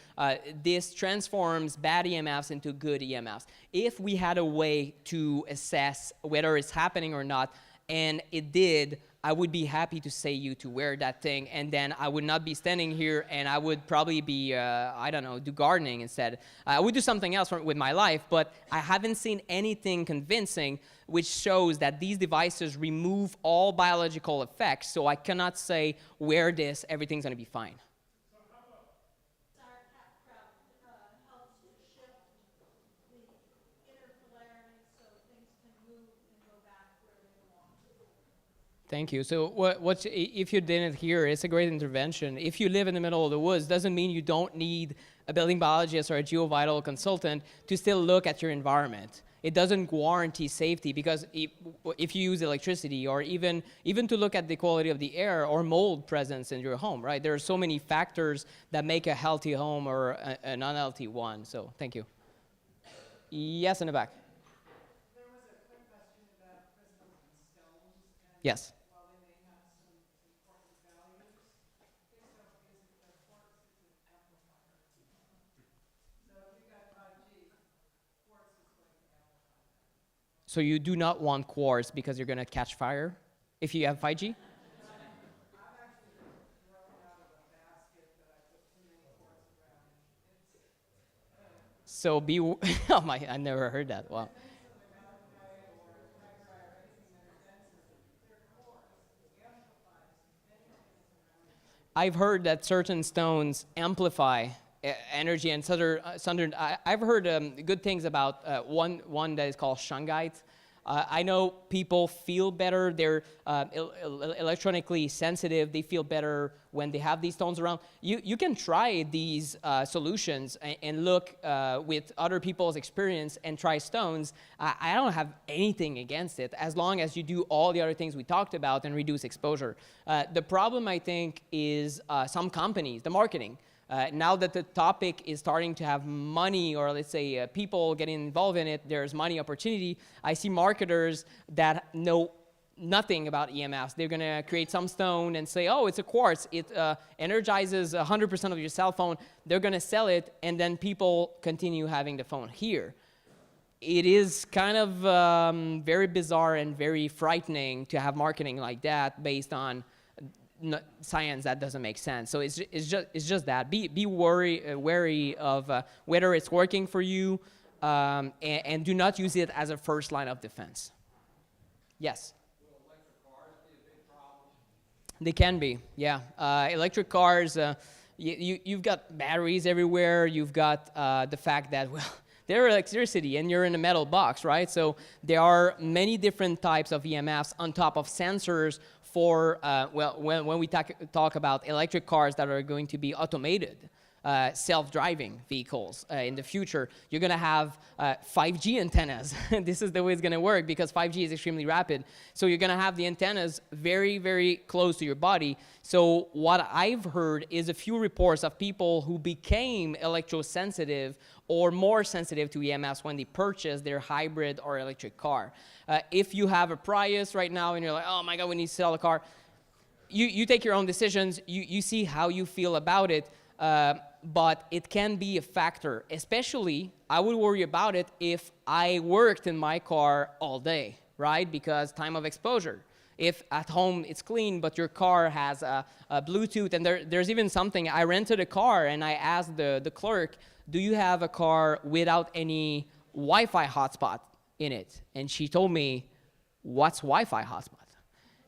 this transforms bad EMFs into good EMFs. If we had a way to assess whether it's happening or not, and it did, I would be happy to say you to wear that thing, and then I would not be standing here, and I would probably be, I don't know, do gardening instead. I would do something else with my life, but I haven't seen anything convincing which shows that these devices remove all biological effects, so I cannot say, wear this, everything's gonna be fine. Thank you. So if you didn't hear, it's a great intervention. If you live in the middle of the woods, doesn't mean you don't need a building biologist or a geovital consultant to still look at your environment. It doesn't guarantee safety, because if you use electricity, or even to look at the quality of the air or mold presence in your home, right? There are so many factors that make a healthy home or an unhealthy one. So thank you. Yes, in the back. There was a quick question about crystals and stones, and Yes. while they may have some important values, the quartz is an amplifier. So if you got 5G, quartz is going to amplify that. So you do not want quartz because you're going to catch fire if you have 5G? I've actually been thrown out of a basket that I put too many quartz around, and it's So be, oh my, I never heard that. Wow. things of the malachite or tigerite or anything that are denser, they're quartz, amplifies many things around it. I've heard that certain stones amplify energy, and I've heard good things about one that is called shungite. I know people feel better. They're electronically sensitive. They feel better when they have these stones around. You can try these solutions and look with other people's experience and try stones. I don't have anything against it as long as you do all the other things we talked about and reduce exposure. The problem, I think, is some companies, the marketing. Now that the topic is starting to have money, or let's say people getting involved in it, there's money opportunity. I see marketers that know nothing about EMFs. They're going to create some stone and say, oh, it's a quartz. It energizes 100% of your cell phone. They're going to sell it, and then people continue having the phone here. It is kind of very bizarre and very frightening to have marketing like that based on science that doesn't make sense. So it's just that. Be wary of whether it's working for you, and do not use it as a first line of defense. Yes. Will electric cars be a big problem? They can be, yeah. Electric cars, you've got batteries everywhere. You've got the fact that, well, they're electricity and you're in a metal box, right? So there are many different types of EMFs on top of sensors for, when we talk about electric cars that are going to be automated, self-driving vehicles in the future, you're going to have 5G antennas. This is the way it's going to work because 5G is extremely rapid. So you're going to have the antennas very, very close to your body. So what I've heard is a few reports of people who became electrosensitive or more sensitive to EMFs when they purchase their hybrid or electric car. If you have a Prius right now and you're like, oh my God, we need to sell a car, you take your own decisions. You see how you feel about it. But it can be a factor. Especially, I would worry about it if I worked in my car all day, right? Because time of exposure. If at home it's clean, but your car has a Bluetooth, and there's even something, I rented a car and I asked the clerk, do you have a car without any Wi-Fi hotspot in it? And she told me, what's Wi-Fi hotspot?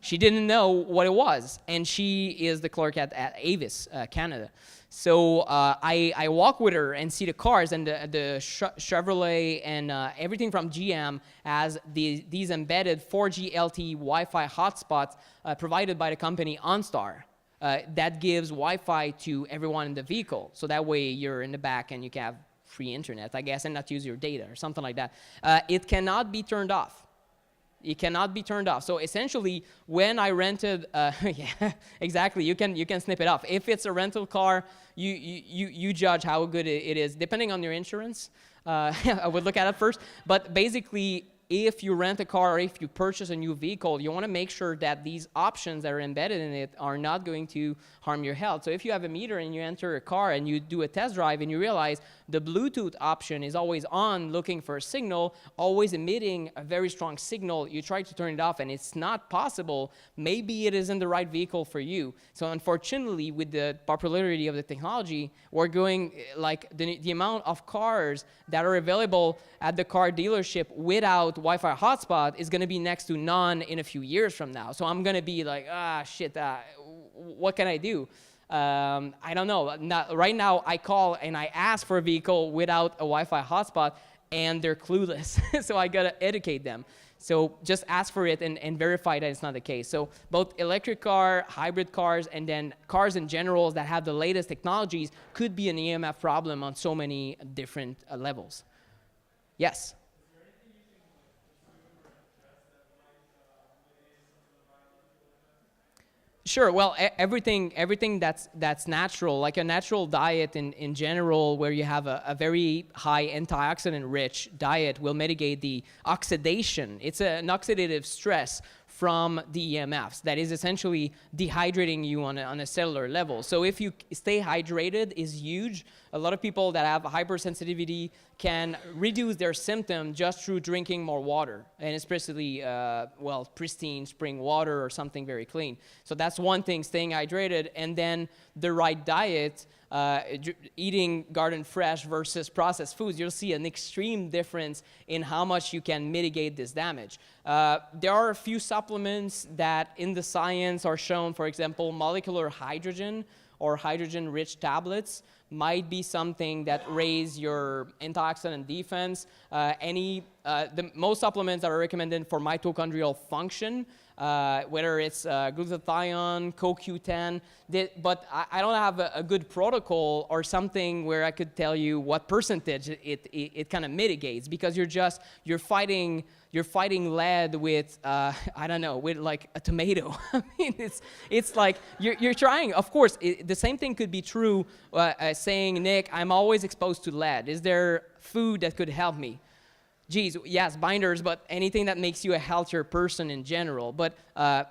She didn't know what it was, and she is the clerk at Avis, Canada. So I walk with her and see the cars, and the Chevrolet and everything from GM has these embedded 4G LTE Wi-Fi hotspots provided by the company OnStar. That gives Wi-Fi to everyone in the vehicle. So that way you're in the back and you can have free internet, I guess, and not use your data or something like that. It cannot be turned off. It cannot be turned off. So essentially, when I rented, yeah, exactly, you can snip it off. If it's a rental car, you judge how good it is, depending on your insurance. I would look at it first. But basically, if you rent a car or if you purchase a new vehicle, you want to make sure that these options that are embedded in it are not going to harm your health. So if you have a meter and you enter a car and you do a test drive and you realize the Bluetooth option is always on, looking for a signal, always emitting a very strong signal, you try to turn it off and it's not possible, maybe it isn't the right vehicle for you. So unfortunately, with the popularity of the technology, we're going, like the amount of cars that are available at the car dealership without Wi-Fi hotspot is going to be next to none in a few years from now. So I'm going to be like, shit, what can I do? I don't know. Right now, I call and I ask for a vehicle without a Wi-Fi hotspot, and they're clueless. So I got to educate them. So just ask for it and verify that it's not the case. So both electric car, hybrid cars, and then cars in general that have the latest technologies could be an EMF problem on so many different levels. Yes? Sure. Well, everything that's natural, like a natural diet in general, where you have a very high antioxidant-rich diet, will mitigate the oxidation. It's an oxidative stress from the EMFs that is essentially dehydrating you on a cellular level. So if you stay hydrated is huge. A lot of people that have hypersensitivity can reduce their symptom just through drinking more water, and especially, pristine spring water or something very clean. So that's one thing, staying hydrated, and then the right diet, eating garden fresh versus processed foods. You'll see an extreme difference in how much you can mitigate this damage. There are a few supplements that in the science are shown, for example, molecular hydrogen or hydrogen-rich tablets might be something that raise your antioxidant defense. The most supplements that are recommended for mitochondrial function, whether it's glutathione, CoQ10, but I don't have a good protocol or something where I could tell you what percentage it kind of mitigates, because you're fighting lead with with like a tomato. I mean, it's like you're trying. Of course, the same thing could be true saying, Nick, I'm always exposed to lead. Is there food that could help me? Geez, yes, binders, but anything that makes you a healthier person in general. But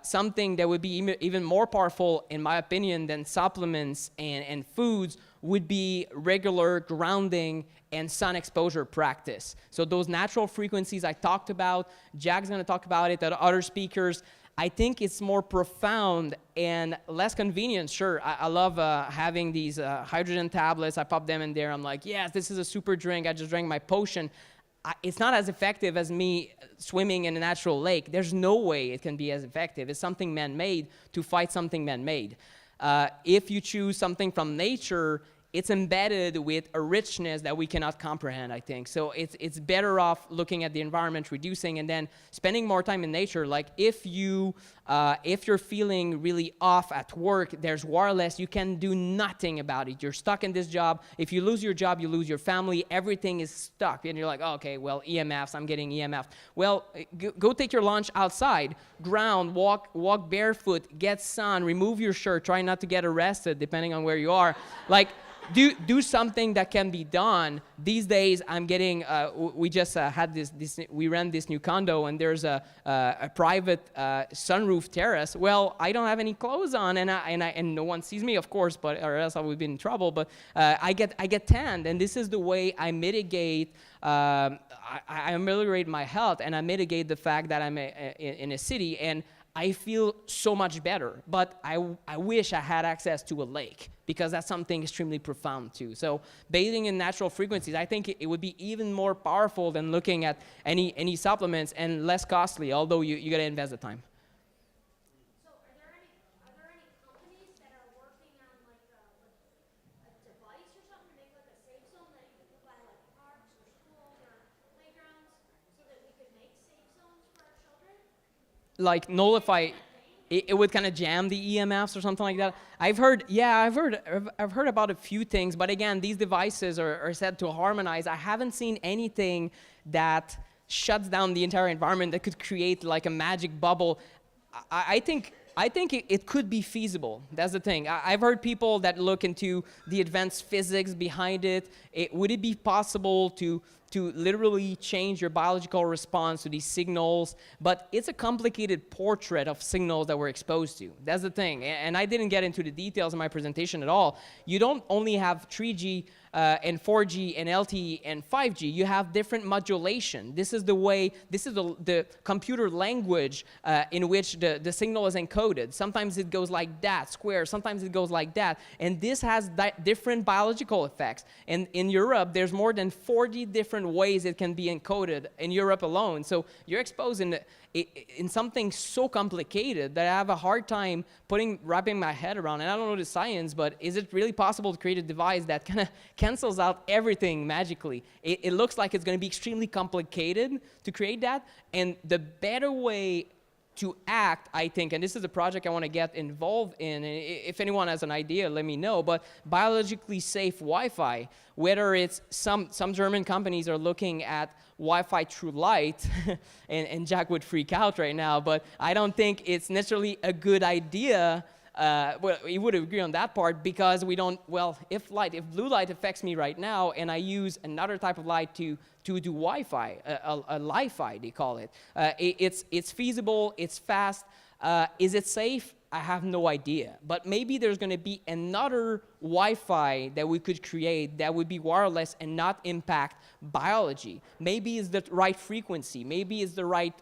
something that would be even more powerful, in my opinion, than supplements and foods would be regular grounding and sun exposure practice. So those natural frequencies I talked about, Jack's going to talk about it, other speakers. I think it's more profound and less convenient. Sure, I love having these hydrogen tablets. I pop them in there. I'm like, yes, this is a super drink. I just drank my potion. It's not as effective as me swimming in a natural lake. There's no way it can be as effective. It's something man-made to fight something man-made. If you choose something from nature, it's embedded with a richness that we cannot comprehend, I think. So it's better off looking at the environment, reducing, and then spending more time in nature. Like if you're feeling really off at work, there's wireless, you can do nothing about it. You're stuck in this job. If you lose your job, you lose your family. Everything is stuck. And you're like, oh, okay, well, EMFs, I'm getting EMF. Well, go take your lunch outside, ground, walk barefoot, get sun, remove your shirt, try not to get arrested, depending on where you are. Like, do something that can be done. These days, I'm getting. We just had this. We ran this new condo, and there's a private sunroof terrace. Well, I don't have any clothes on, and no one sees me, of course, but or else I would be in trouble. But I get tanned, and this is the way I mitigate. I ameliorate my health, and I mitigate the fact that I'm in a city, and I feel so much better. But I wish I had access to a lake, because that's something extremely profound too. So bathing in natural frequencies, I think it would be even more powerful than looking at any supplements, and less costly, although you gotta invest the time. So are there any companies that are working on like a device or something to make like a safe zone that you could put by like parks or schools or playgrounds so that we could make safe zones for our children? Like nullify, it would kind of jam the EMFs or something like that. I've heard about a few things, but again, these devices are said to harmonize. I haven't seen anything that shuts down the entire environment that could create like a magic bubble. I think it could be feasible. That's the thing. I've heard people that look into the advanced physics behind it. Would it be possible to literally change your biological response to these signals? But it's a complicated portrait of signals that we're exposed to. That's the thing. And I didn't get into the details in my presentation at all. You don't only have 3G and 4G and LTE and 5G. You have different modulation. This is the computer language in which the signal is encoded. Sometimes it goes like that, square. Sometimes it goes like that. And this has different biological effects. And in Europe, there's more than 40 different ways it can be encoded in Europe alone. So you're exposed in something so complicated that I have a hard time wrapping my head around. And I don't know the science, but is it really possible to create a device that kind of cancels out everything magically? It looks like it's going to be extremely complicated to create that. And the better way to act, I think, and this is a project I want to get involved in, and if anyone has an idea, let me know, but biologically safe Wi-Fi, whether it's some German companies are looking at Wi-Fi through light, and Jack would freak out right now, but I don't think it's necessarily a good idea well, we would agree on that part because we don't, well, if blue light affects me right now and I use another type of light to do Wi-Fi, a Li-Fi they call it, it's feasible, it's fast. Is it safe? I have no idea. But maybe there's going to be another Wi-Fi that we could create that would be wireless and not impact biology. Maybe it's the right frequency. Maybe it's the right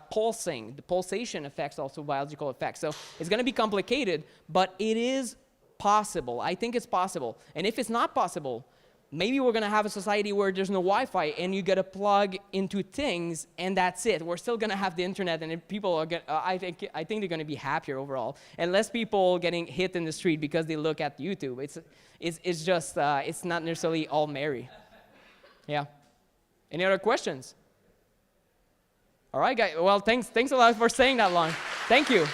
pulsing. The pulsation affects also biological effects. So it's going to be complicated, but it is possible. I think it's possible. And if it's not possible, maybe we're going to have a society where there's no Wi-Fi and you get a plug into things and that's it. We're still going to have the internet, and if people are I think they're going to be happier overall, and less people getting hit in the street because they look at YouTube. It's just it's not necessarily all merry. Yeah. Any other questions? All right, guys. Well, thanks a lot for staying that long. Thank you.